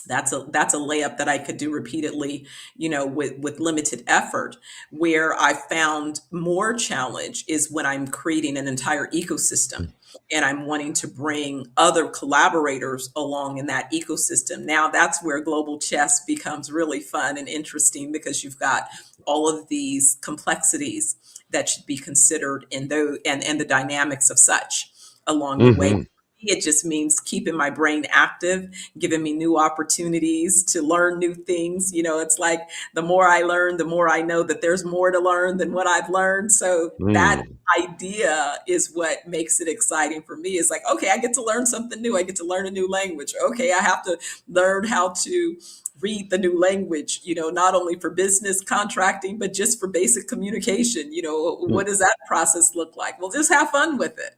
That's a layup that I could do repeatedly, with limited effort. Where I found more challenge is when I'm creating an entire ecosystem and I'm wanting to bring other collaborators along in that ecosystem. Now that's where global chess becomes really fun and interesting, because you've got all of these complexities that should be considered in those, and the dynamics of such along the way. Mm-hmm. It just means keeping my brain active, giving me new opportunities to learn new things. It's like the more I learn, the more I know that there's more to learn than what I've learned. So that Mm. idea is what makes it exciting for me. It's like, okay, I get to learn something new. I get to learn a new language. Okay, I have to learn how to read the new language, not only for business contracting, but just for basic communication. What does that process look like? Well, just have fun with it.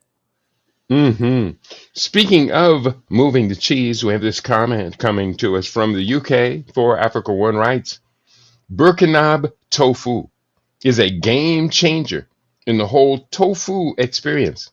Mm-hmm. Speaking of moving the cheese, we have this comment coming to us from the UK for Africa One Rights. Burkinabe tofu is a game changer in the whole tofu experience.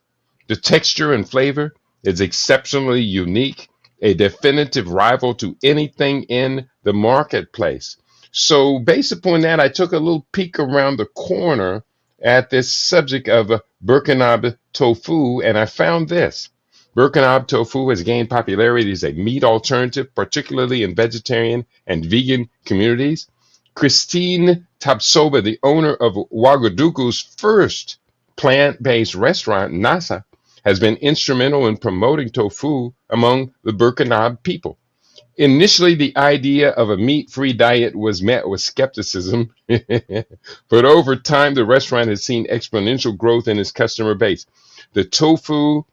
The texture and flavor is exceptionally unique, a definitive rival to anything in the marketplace. So, based upon that, I took a little peek around the corner at this subject of Burkinabe tofu, and I found this. Burkinabe tofu has gained popularity as a meat alternative, particularly in vegetarian and vegan communities. Christine Tapsoba, the owner of Ouagadougou's first plant-based restaurant, Nasa, has been instrumental in promoting tofu among the Burkinabe people. Initially, the idea of a meat-free diet was met with skepticism, but over time, the restaurant has seen exponential growth in its customer base. The tofu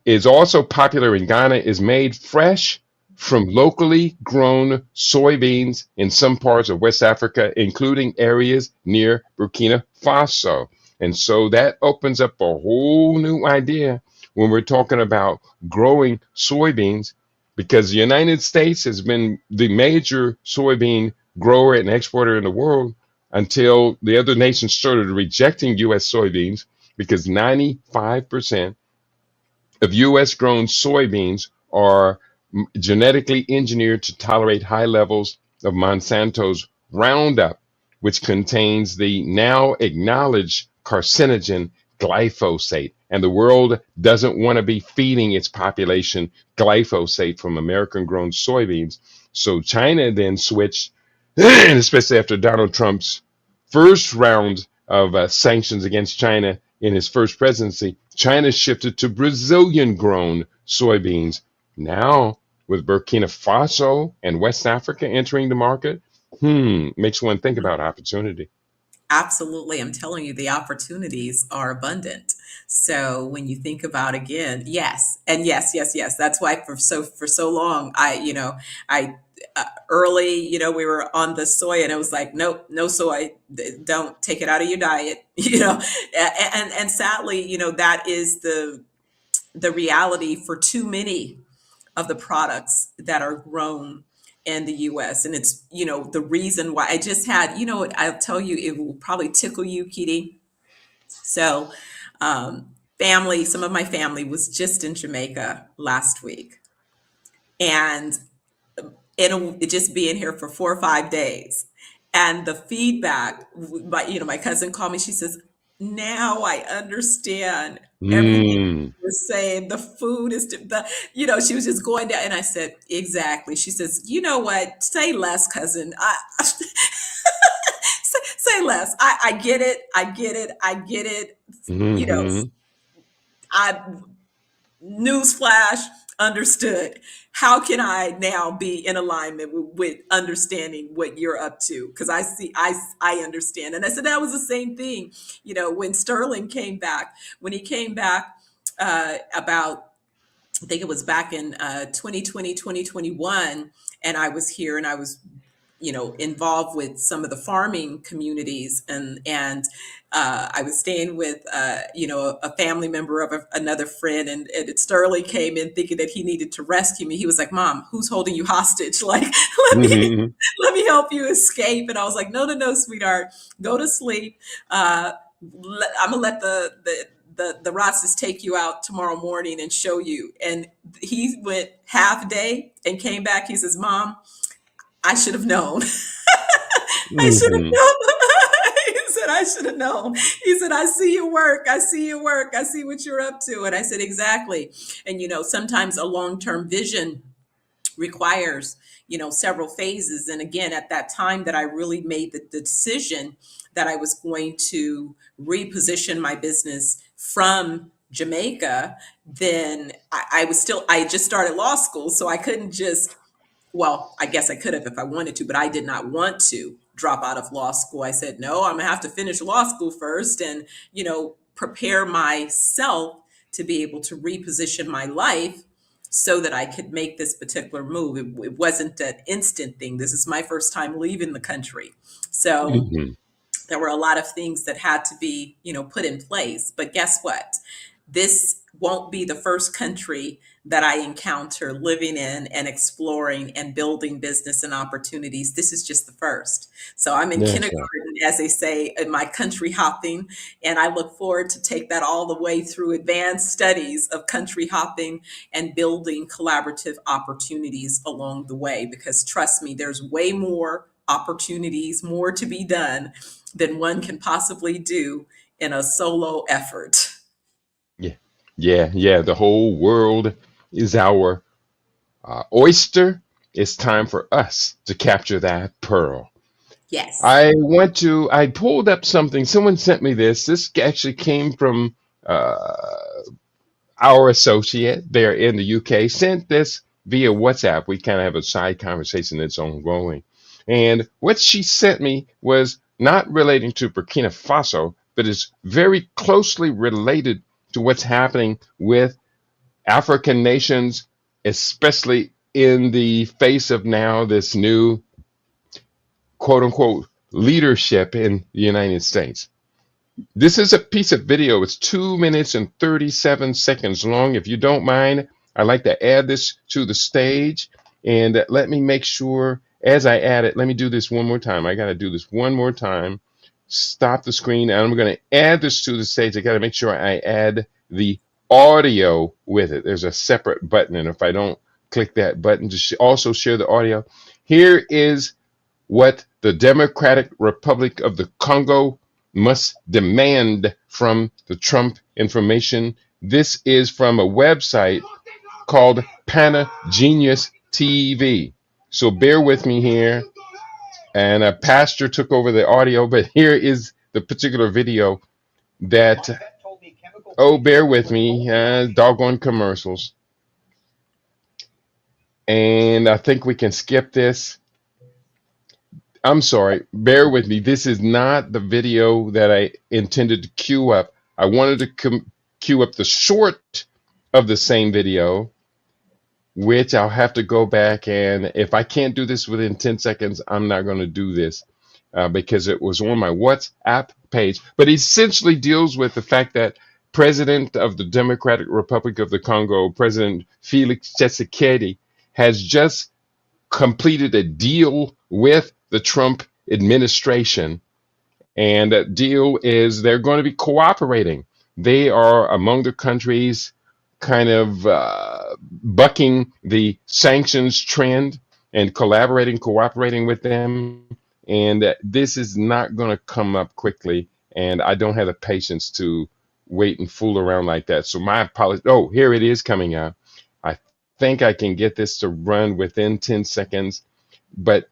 is also popular in Ghana, is made fresh from locally grown soybeans in some parts of West Africa, including areas near Burkina Faso. And so that opens up a whole new idea when we're talking about growing soybeans, because the United States has been the major soybean grower and exporter in the world until the other nations started rejecting U.S. soybeans, because 95% of U.S. grown soybeans are genetically engineered to tolerate high levels of Monsanto's Roundup, which contains the now acknowledged carcinogen glyphosate. And the world doesn't want to be feeding its population glyphosate from American grown soybeans. So China then switched, especially after Donald Trump's first round of sanctions against China in his first presidency. China shifted to Brazilian grown soybeans. Now, with Burkina Faso and West Africa entering the market, makes one think about opportunity. Absolutely. I'm telling you, the opportunities are abundant. So when you think about, again, yes, and yes, yes, yes. That's why for so long, I early, we were on the soy, and it was like, nope, no soy. Don't take it out of your diet. And sadly, that is the reality for too many of the products that are grown in the US. And it's, the reason why I just had, I'll tell you, it will probably tickle you, Kitty. So, some of my family was just in Jamaica last week. And it just being here for 4 or 5 days. And the feedback, my cousin called me, she says, now I understand everything Mm, you're saying. The food is she was just going down. And I said, exactly. She says, you know what? Say less, cousin. Say less. I get it. I get it. I get it. You know, Hmm. I newsflash, understood. How can I now be in alignment with understanding what you're up to? Because I understand. And I said that was the same thing, when Sterling came back, when he came back about, I think it was back in 2020, and I was here and I was involved with some of the farming communities, and I was staying with a family member of another friend, and Sterling came in thinking that he needed to rescue me. He was like, "Mom, who's holding you hostage? Like, let me Hmm. let me help you escape." And I was like, "No, no, no, sweetheart, go to sleep. I'm gonna let the Rastas take you out tomorrow morning and show you." And he went half day and came back. He says, "Mom, I should have known. I should have Hmm. known." He said, "I should have known." He said, "I see your work. I see your work. I see what you're up to." And I said, "Exactly." And, sometimes a long-term vision requires, several phases. And again, at that time that I really made the decision that I was going to reposition my business from Jamaica, then I had just started law school. So I couldn't just, well, I guess I could have if I wanted to, but I did not want to drop out of law school. I said, no, I'm gonna have to finish law school first and, prepare myself to be able to reposition my life so that I could make this particular move. It wasn't an instant thing. This is my first time leaving the country. So Hmm. there were a lot of things that had to be, put in place. But guess what? This won't be the first country that I encounter living in and exploring and building business and opportunities. This is just the first. So I'm in That's right. kindergarten, as they say, in my country hopping, and I look forward to take that all the way through advanced studies of country hopping and building collaborative opportunities along the way. Because trust me, there's way more opportunities, more to be done than one can possibly do in a solo effort. Yeah. Yeah. Yeah. The whole world is our oyster. It's time for us to capture that pearl. Yes. I pulled up something. Someone sent me this. This actually came from uh, our associate there in the UK, sent this via WhatsApp. We kind of have a side conversation that's ongoing. And what she sent me was not relating to Burkina Faso, but is very closely related to what's happening with African nations, especially in the face of now this new quote unquote leadership in the United States. This is a piece of video. It's 2 minutes and 37 seconds long. If you don't mind, I'd like to add this to the stage. And let me make sure as I add it, let me do this one more time. I got to do this one more time. Stop the screen. And I'm going to add this to the stage. I got to make sure I add the audio with it. There's a separate button. And if I don't click that button, just also share the audio. Here is what the Democratic Republic of the Congo must demand from the Trump information. This is from a website called Pana Genius TV. So bear with me here. And a pastor took over the audio, but here is the particular video that, oh, bear with me, doggone commercials. And I think we can skip this. I'm sorry, bear with me. This is not the video that I intended to queue up. I wanted to queue up the short of the same video, which I'll have to go back. And if I can't do this within 10 seconds, I'm not going to do this because it was on my WhatsApp page. But it essentially deals with the fact that President of the Democratic Republic of the Congo, President Felix Tshisekedi, has just completed a deal with the Trump administration. And that deal is they're going to be cooperating. They are among the countries kind of bucking the sanctions trend and cooperating with them. And this is not going to come up quickly. And I don't have the patience to wait and fool around like that. So my apologies. Oh, here it is coming up. I think I can get this to run within 10 seconds. But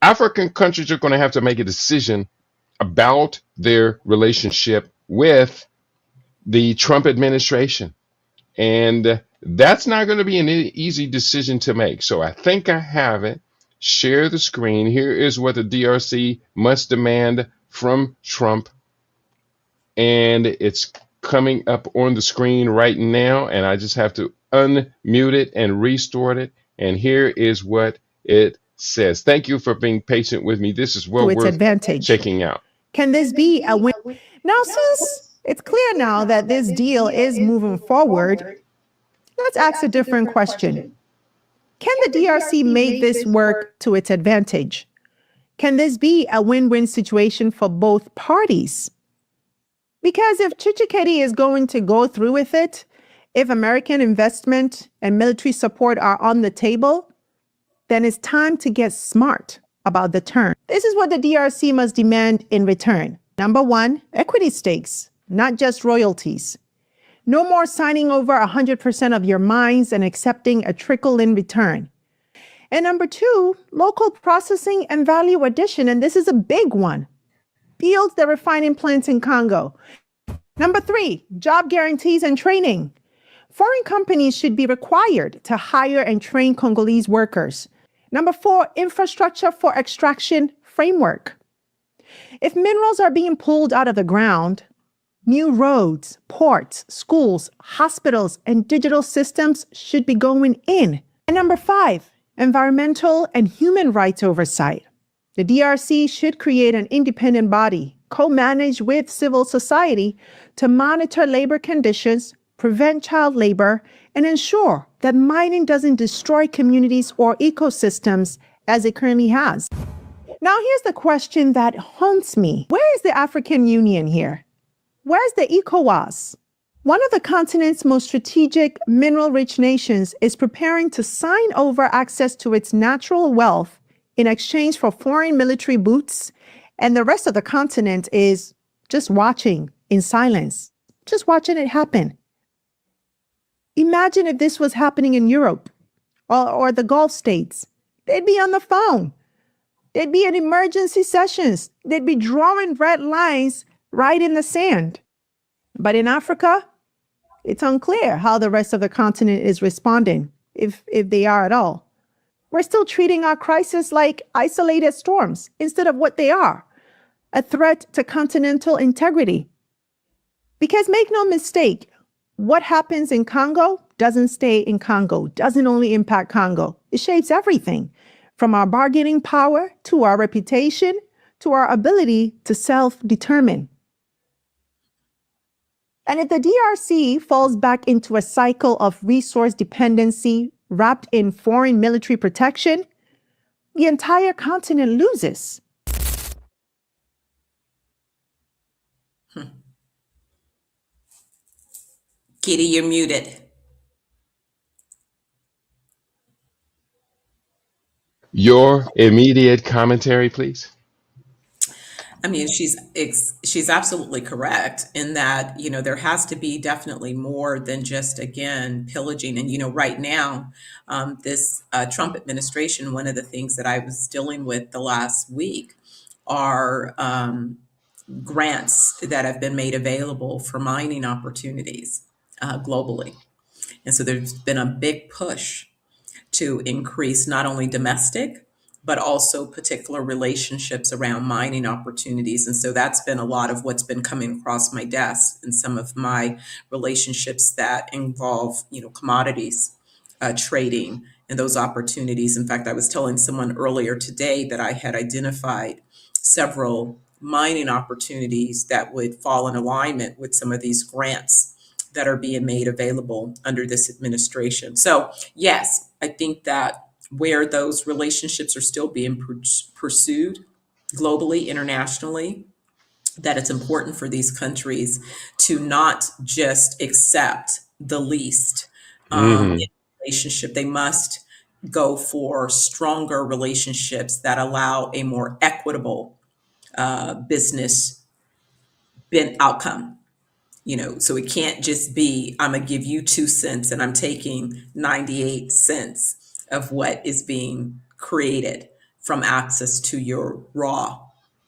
African countries are going to have to make a decision about their relationship with the Trump administration. And that's not going to be an easy decision to make. So I think I have it. Share the screen. Here is what the DRC must demand from Trump. And it's coming up on the screen right now. And I just have to unmute it and restore it. And here is what it says. Thank you for being patient with me. This is well to its worth advantage. checking out. Can this be a win? Now, since it's clear now that this deal is moving forward, let's ask a different question. Can the DRC make this work to its advantage? Can this be a win-win situation for both parties? Because if Tshisekedi is going to go through with it, if American investment and military support are on the table, then it's time to get smart about the term. This is what the DRC must demand in return. Number one, equity stakes, not just royalties. No more signing over 100% of your mines and accepting a trickle in return. And number two, local processing and value addition. And this is a big one. Build the refining plants in Congo. Number three, job guarantees and training. Foreign companies should be required to hire and train Congolese workers. Number four, infrastructure for extraction framework. If minerals are being pulled out of the ground, new roads, ports, schools, hospitals, and digital systems should be going in. And number five, environmental and human rights oversight. The DRC should create an independent body, co-managed with civil society, to monitor labor conditions, prevent child labor, and ensure that mining doesn't destroy communities or ecosystems as it currently has. Now, here's the question that haunts me. Where is the African Union here? Where's the ECOWAS? One of the continent's most strategic mineral-rich nations is preparing to sign over access to its natural wealth in exchange for foreign military boots, and the rest of the continent is just watching in silence, just watching it happen. Imagine if this was happening in Europe or the Gulf states. They'd be on the phone. They'd be in emergency sessions. They'd be drawing red lines right in the sand. But in Africa, it's unclear how the rest of the continent is responding, if they are at all. We're still treating our crisis like isolated storms instead of what they are, a threat to continental integrity. Because make no mistake, what happens in Congo doesn't stay in Congo, doesn't only impact Congo. It shapes everything, from our bargaining power to our reputation to our ability to self-determine. And if the DRC falls back into a cycle of resource dependency wrapped in foreign military protection, the entire continent loses. Kitty, you're muted. Your immediate commentary, please. I mean, she's absolutely correct in that, there has to be definitely more than just, again, pillaging. And, right now, this Trump administration, one of the things that I was dealing with the last week are grants that have been made available for mining opportunities globally. And so there's been a big push to increase not only domestic, but also particular relationships around mining opportunities. And so that's been a lot of what's been coming across my desk and some of my relationships that involve, commodities trading and those opportunities. In fact, I was telling someone earlier today that I had identified several mining opportunities that would fall in alignment with some of these grants that are being made available under this administration. So yes, I think that where those relationships are still being pursued globally, internationally, that it's important for these countries to not just accept the least in relationship. They must go for stronger relationships that allow a more equitable business outcome. So it can't just be, I'm going to give you 2 cents and I'm taking 98 cents of what is being created from access to your raw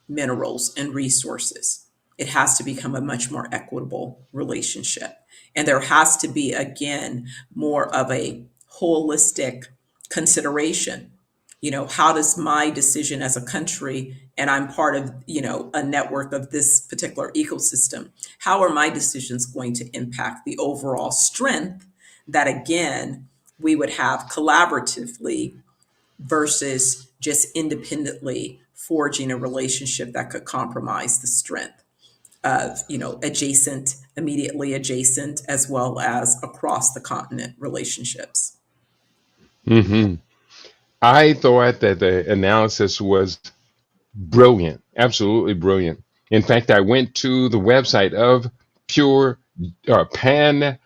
minerals and resources. It has to become a much more equitable relationship. And there has to be, again, more of a holistic consideration. How does my decision as a country, and I'm part of, a network of this particular ecosystem, how are my decisions going to impact the overall strength that, again, we would have collaboratively versus just independently forging a relationship that could compromise the strength of, immediately adjacent, as well as across the continent relationships. Hmm. I thought that the analysis was brilliant, absolutely brilliant. In fact, I went to the website of Pure Pana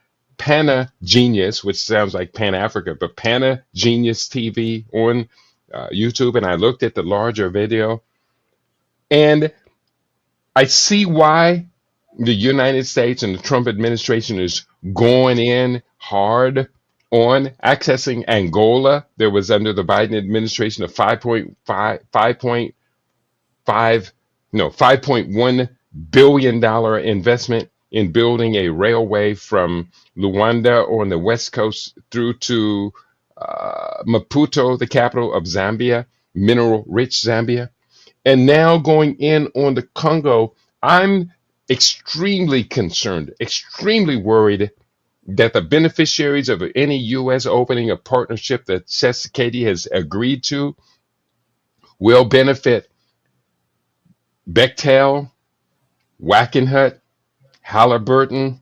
Genius, which sounds like Pan Africa, but Pana Genius TV on YouTube, and I looked at the larger video, and I see why the United States and the Trump administration is going in hard on accessing Angola. There was under the Biden administration a 5.1 billion dollar investment in building a railway from Luanda on the west coast through to Maputo, the capital of Zambia, mineral rich Zambia. And now going in on the Congo, I'm extremely concerned, extremely worried that the beneficiaries of any U.S. opening of partnership that Tshisekedi has agreed to will benefit Bechtel, Wackenhut, Halliburton,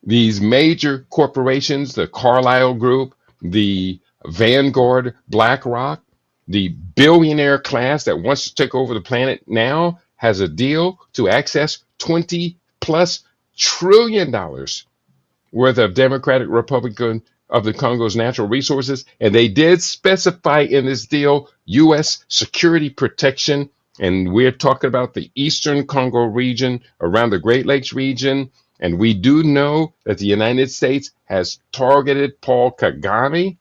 these major corporations, the Carlyle Group, the Vanguard, BlackRock, the billionaire class that wants to take over the planet now has a deal to access $20+ trillion worth of Democratic Republican of the Congo's natural resources. And they did specify in this deal U.S. security protection. And we're talking about the Eastern Congo region around the Great Lakes region. And we do know that the United States has targeted Paul Kagame,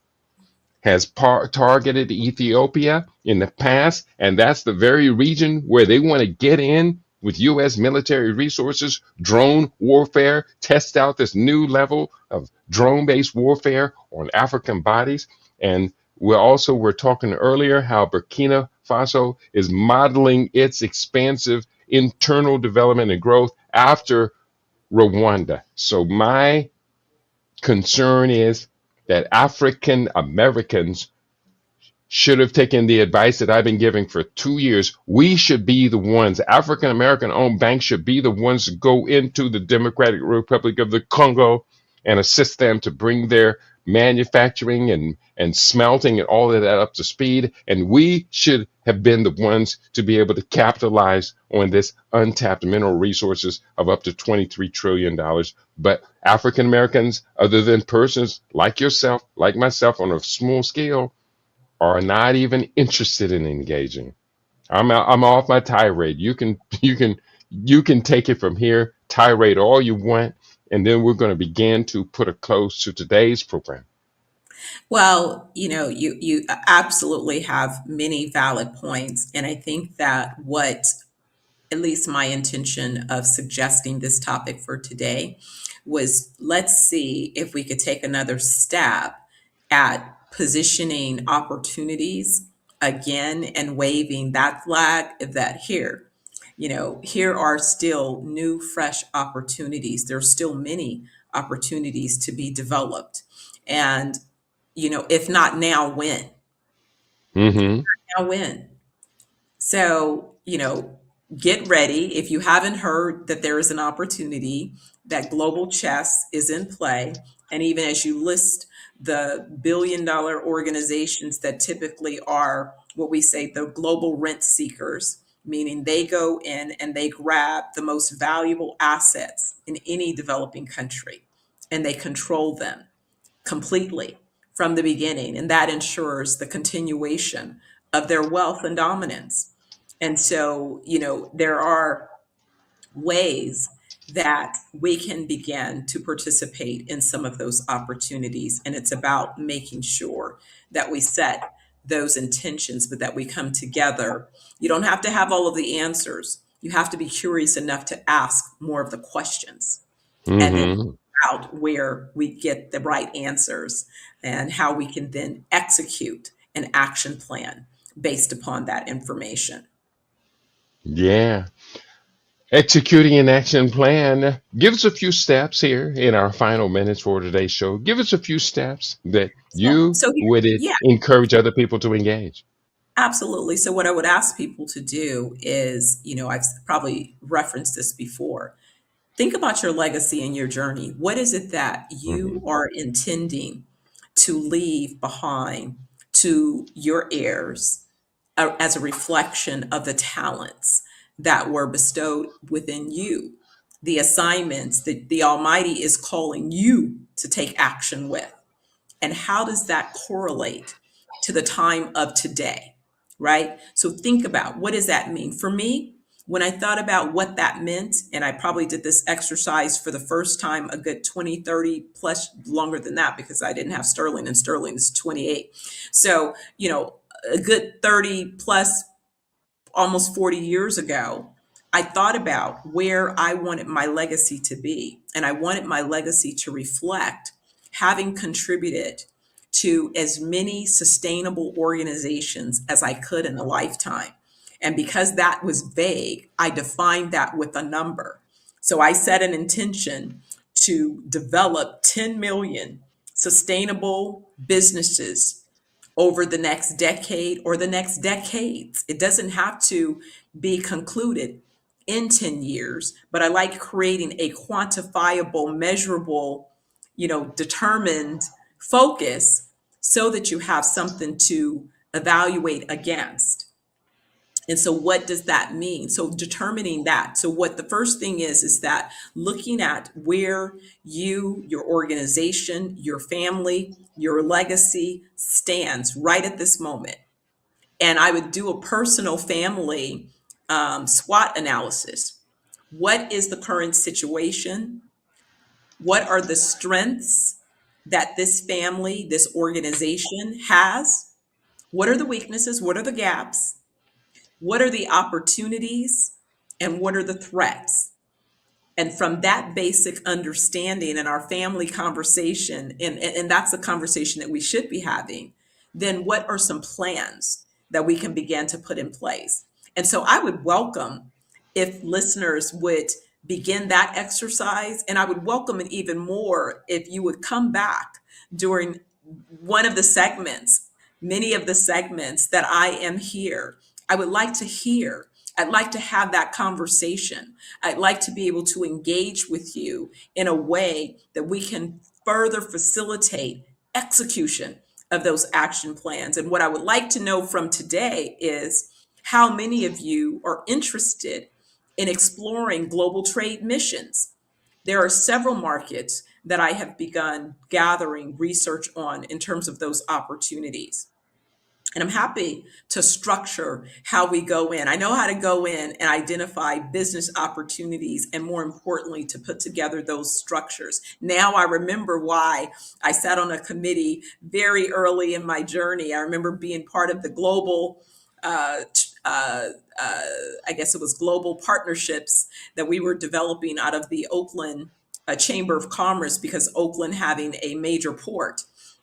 has targeted Ethiopia in the past. And that's the very region where they want to get in with U.S. military resources, drone warfare, test out this new level of drone-based warfare on African bodies. And we're talking earlier how Burkina Faso is modeling its expansive internal development and growth after Rwanda. So my concern is that African Americans should have taken the advice that I've been giving for 2 years. We should be the ones, African American owned banks should be the ones to go into the Democratic Republic of the Congo and assist them to bring their manufacturing and smelting and all of that up to speed. And we should have been the ones to be able to capitalize on this untapped mineral resources of up to $23 trillion. But African Americans, other than persons like yourself, like myself on a small scale, are not even interested in engaging. I'm off my tirade. You can take it from here, tirade all you want, and then we're going to begin to put a close to today's program. Well, you absolutely have many valid points. And I think that what, at least my intention of suggesting this topic for today, was let's see if we could take another stab at positioning opportunities again and waving that flag that here are still new, fresh opportunities. There's still many opportunities to be developed. And, if not now, when? Mm-hmm. Now, when? So, get ready. If you haven't heard that there is an opportunity, that global chess is in play. And even as you list the billion-dollar organizations that typically are what we say the global rent seekers, meaning they go in and they grab the most valuable assets in any developing country and they control them completely from the beginning. And that ensures the continuation of their wealth and dominance. And so, there are ways that we can begin to participate in some of those opportunities. And it's about making sure that we set those intentions, but that we come together. You don't have to have all of the answers. You have to be curious enough to ask more of the questions, and then Mm-hmm. out where we get the right answers and how we can then execute an action plan based upon that information. Yeah. Executing an action plan. Give us a few steps here in our final minutes for today's show. Give us a few steps that you So here, would yeah, encourage other people to engage. absolutely. So what I would ask people to do is, I've probably referenced this before. Think about your legacy and your journey. What is it that Hmm. you are intending to leave behind to your heirs, as a reflection of the talents that were bestowed within you, the assignments that the Almighty is calling you to take action with? And how does that correlate to the time of today, right? So think about, what does that mean? For me, when I thought about what that meant, and I probably did this exercise for the first time a good 20, 30 plus, longer than that, because I didn't have Sterling, and Sterling is 28. So, a good 30 plus, almost 40 years ago, I thought about where I wanted my legacy to be. And I wanted my legacy to reflect having contributed to as many sustainable organizations as I could in a lifetime. And because that was vague, I defined that with a number. So I set an intention to develop 10 million sustainable businesses over the next decade or the next decades. It doesn't have to be concluded in 10 years, but I like creating a quantifiable, measurable, determined focus so that you have something to evaluate against. And so what does that mean? So determining that. So what the first thing is that looking at where you, your organization, your family, your legacy stands right at this moment. And I would do a personal family SWOT analysis. What is the current situation? What are the strengths that this family, this organization has? What are the weaknesses? What are the gaps? What are the opportunities? And what are the threats? And from that basic understanding and our family conversation, and that's the conversation that we should be having, then what are some plans that we can begin to put in place? And so I would welcome if listeners would begin that exercise, and I would welcome it even more if you would come back during one of the segments, many of the segments that I am here. I would like to hear. I'd like to have that conversation. I'd like to be able to engage with you in a way that we can further facilitate execution of those action plans. And what I would like to know from today is how many of you are interested in exploring global trade missions. There are several markets that I have begun gathering research on in terms of those opportunities. And I'm happy to structure how we go in. I know how to go in and identify business opportunities, and more importantly, to put together those structures. Now I remember why I sat on a committee very early in my journey. I remember being part of the global, I guess it was global partnerships that we were developing out of the Oakland Chamber of Commerce, because Oakland having a major port.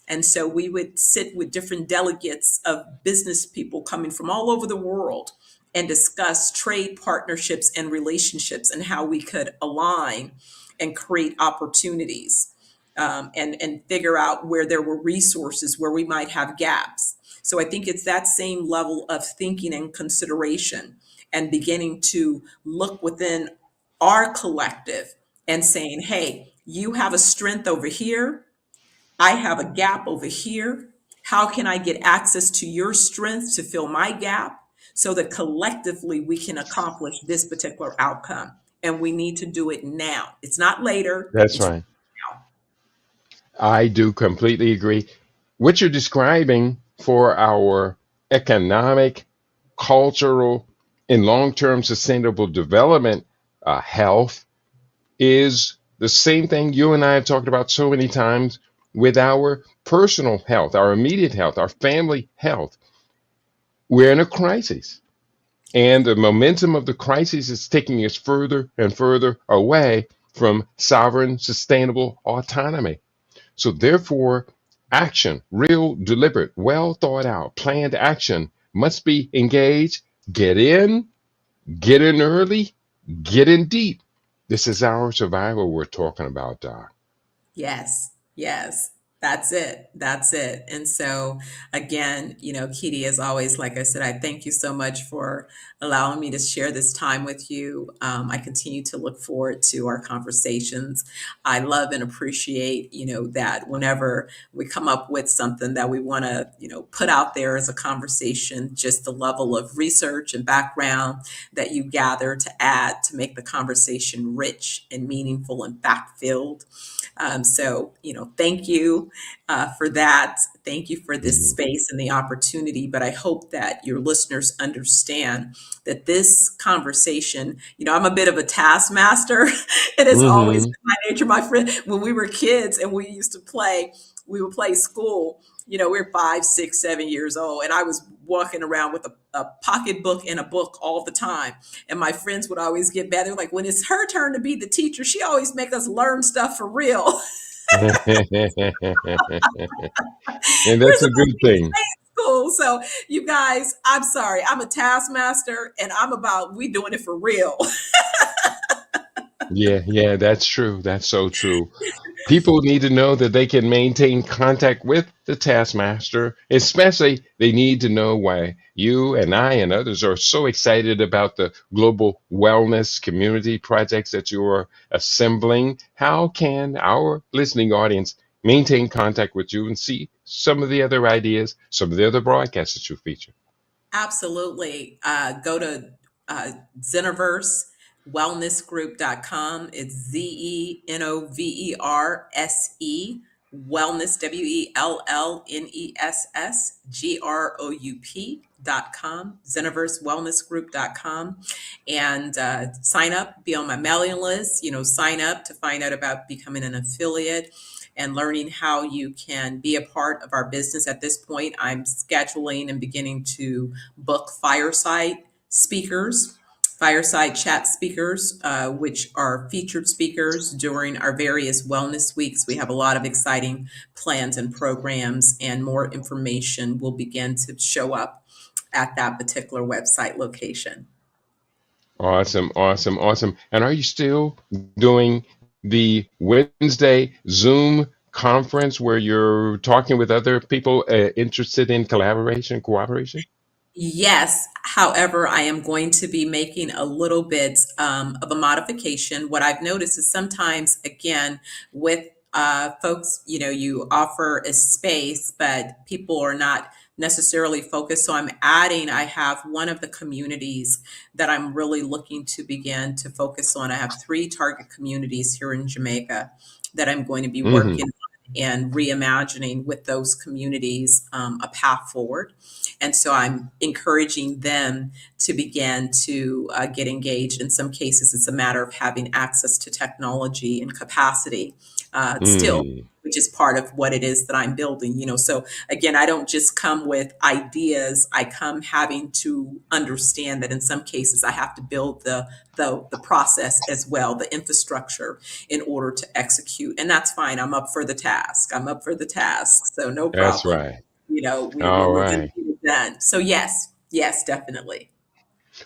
And so we would sit with different delegates of business people coming from all over the world and discuss trade partnerships and relationships and how we could align and create opportunities, and figure out where there were resources, where we might have gaps. So I think it's that same level of thinking and consideration, and beginning to look within our collective and saying, hey, you have a strength over here. I have a gap over here. How can I get access to your strength to fill my gap so that collectively we can accomplish this particular outcome? And we need to do it now. It's not later. That's It's right. now. I do completely agree. What you're describing for our economic, cultural, and long term sustainable development health is the same thing you and I have talked about so many times with our personal health, our immediate health, our family health. We're in a crisis. And the momentum of the crisis is taking us further and further away from sovereign, sustainable autonomy. So, therefore, action, real, deliberate, well thought out, planned action must be engaged. Get in early, get in deep. This is our survival we're talking about, Doc. Yes, yes, that's it. That's it. And so, again, Kitty, as always, like I said, I thank you so much for allowing me to share this time with you. I continue to look forward to our conversations. I love and appreciate, that whenever we come up with something that we want to, put out there as a conversation, just the level of research and background that you gather to add to make the conversation rich and meaningful and fact-filled. So, thank you for that. Thank you for this Mhm. space and the opportunity. But I hope that your listeners understand that this conversation, I'm a bit of a taskmaster. It has always Mhm. been my nature. My friend, when we were kids and we used to play, we would play school. We're 5, 6, 7 years old, and I was walking around with a pocketbook and a book all the time. And my friends would always get mad. They're like, when it's her turn to be the teacher, she always make us learn stuff for real. And We're that's a supposed to good be thing. playing school. So you guys, I'm sorry. I'm a taskmaster and I'm about we doing it for real. Yeah, yeah, that's true. That's so true. People need to know that they can maintain contact with the taskmaster, especially they need to know why you and I and others are so excited about the global wellness community projects that you are assembling. How can our listening audience maintain contact with you and see some of the other ideas, some of the other broadcasts that you feature? Absolutely. Go to Zeniverse wellnessgroup.com. It's Zenoverse wellness wellnessgroup.com, Zeniverse and sign up, be on my mailing list, sign up to find out about becoming an affiliate and learning how you can be a part of our business. At this point, I'm scheduling and beginning to book fireside chat speakers, which are featured speakers during our various wellness weeks. We have a lot of exciting plans and programs, and more information will begin to show up at that particular website location. Awesome, awesome, awesome. And are you still doing the Wednesday Zoom conference where you're talking with other people interested in collaboration, cooperation? Yes. However, I am going to be making a little bit of a modification. What I've noticed is sometimes, again, with folks, you offer a space, but people are not necessarily focused. So I have one of the communities that I'm really looking to begin to focus on. I have 3 target communities here in Jamaica that I'm going to be Hmm. working on and reimagining with those communities a path forward. And so I'm encouraging them to begin to get engaged. In some cases, it's a matter of having access to technology and capacity still, Mm, which is part of what it is that I'm building. So again, I don't just come with ideas. I come having to understand that in some cases I have to build the process as well, the infrastructure in order to execute. And that's fine. I'm up for the task. So no that's problem. right. We're All going to right. get it done. So yes, definitely.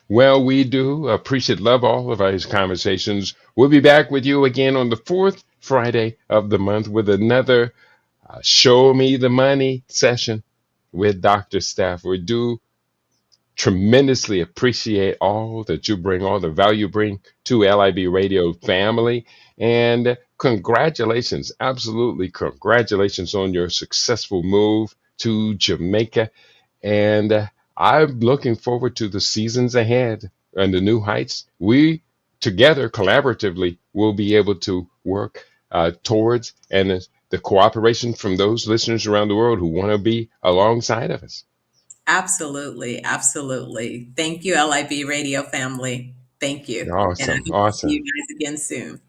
Well, we do appreciate, love all of our conversations. We'll be back with you again on the fourth Friday of the month with another Show Me the Money session with Dr. Steph. We do tremendously appreciate all that you bring, all the value you bring to LIB Radio family. And congratulations, absolutely congratulations on your successful move to Jamaica. And I'm looking forward to the seasons ahead and the new heights. We together, collaboratively, will be able to work towards and the cooperation from those listeners around the world who want to be alongside of us. Absolutely. Absolutely. Thank you, LIB Radio family. Thank you. And I Awesome. hope to see you Awesome. guys again soon.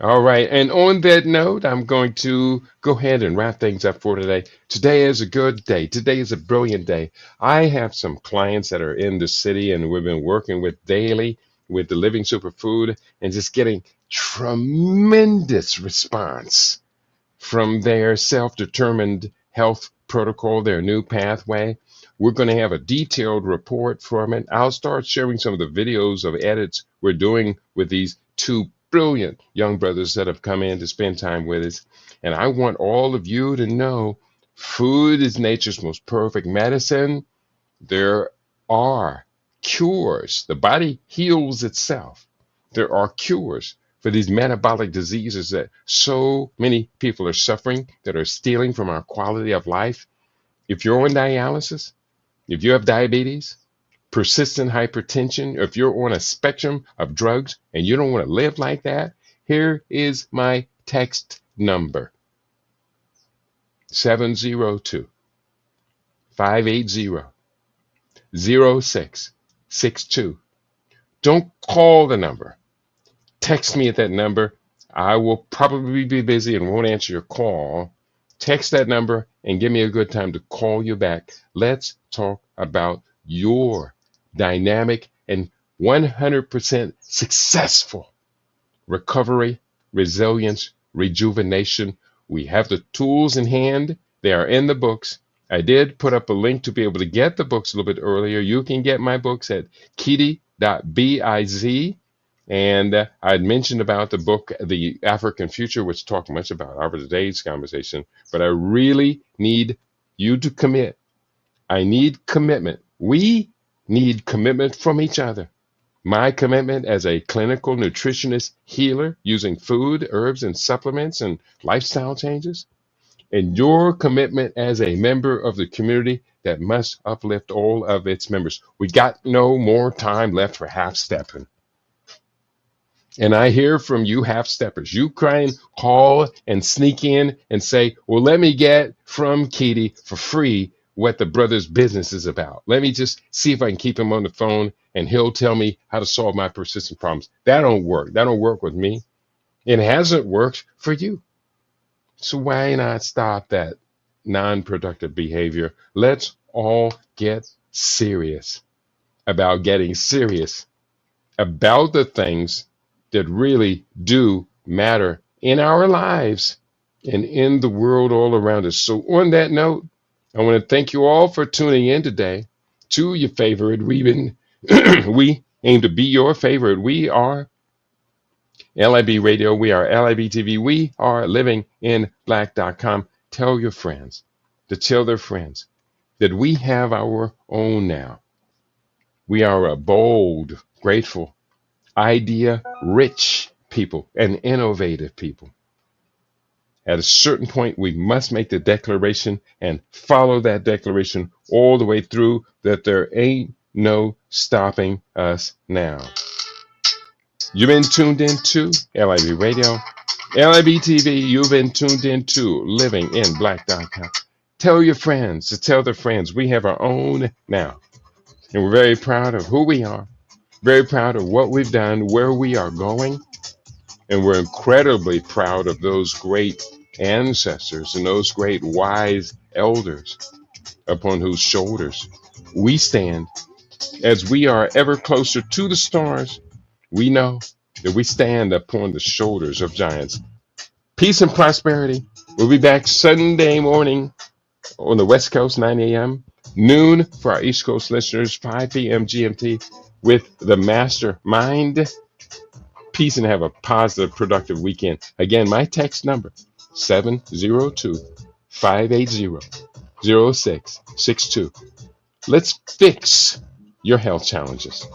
All right. And on that note, I'm going to go ahead and wrap things up for today. Today is a good day. Today is a brilliant day. I have some clients that are in the city and we've been working with daily with the Living Superfood and just getting tremendous response from their self-determined health protocol, their new pathway. We're going to have a detailed report from it. I'll start sharing some of the videos of edits we're doing with these two brilliant young brothers that have come in to spend time with us. And I want all of you to know food is nature's most perfect medicine. There are cures. The body heals itself. There are cures for these metabolic diseases that so many people are suffering, that are stealing from our quality of life. If you're on dialysis, if you have diabetes, persistent hypertension, if you're on a spectrum of drugs and you don't want to live like that, here is my text number: 702 580 0662. Don't call the number. Text me at that number. I will probably be busy and won't answer your call. Text that number and give me a good time to call you back. Let's talk about your dynamic and 100% successful recovery, resilience, rejuvenation. We have the tools in hand. They are in the books. I did put up a link to be able to get the books a little bit earlier. You can get my books at kitty.biz. And I'd mentioned about the book, The African Future, which talked much about our today's conversation. But I really need you to commit. I need commitment. We need commitment from each other. My commitment as a clinical nutritionist healer using food, herbs, and supplements and lifestyle changes. And your commitment as a member of the community that must uplift all of its members. We got no more time left for half-stepping. And I hear from you half-steppers. You try and call and sneak in and say, well, let me get from Kitty for free what the brother's business is about. Let me just see if I can keep him on the phone and he'll tell me how to solve my persistent problems. That don't work. That don't work with me. It hasn't worked for you. So why not stop that non-productive behavior? Let's all get serious about getting serious about the things that really do matter in our lives and in the world all around us. So on that note, I want to thank you all for tuning in today to your favorite. We aim to be your favorite. We are LIB Radio. We are LIB TV. We are livinginblack.com. Tell your friends to tell their friends that we have our own now. We are a bold, grateful, idea-rich people and innovative people. At a certain point, we must make the declaration and follow that declaration all the way through that there ain't no stopping us now. You've been tuned into LIB Radio, LIB TV. You've been tuned into livinginblack.com. Tell your friends to tell their friends we have our own now. And we're very proud of who we are, very proud of what we've done, where we are going. And we're incredibly proud of those great ancestors and those great wise elders upon whose shoulders we stand. As we are ever closer to the stars, we know that we stand upon the shoulders of giants. Peace and prosperity. We'll be back Sunday morning on the West Coast, 9 a.m., noon for our East Coast listeners, 5 p.m. GMT with the Mastermind. Peace and have a positive, productive weekend. Again, my text number, 702-580-0662. Let's fix your health challenges.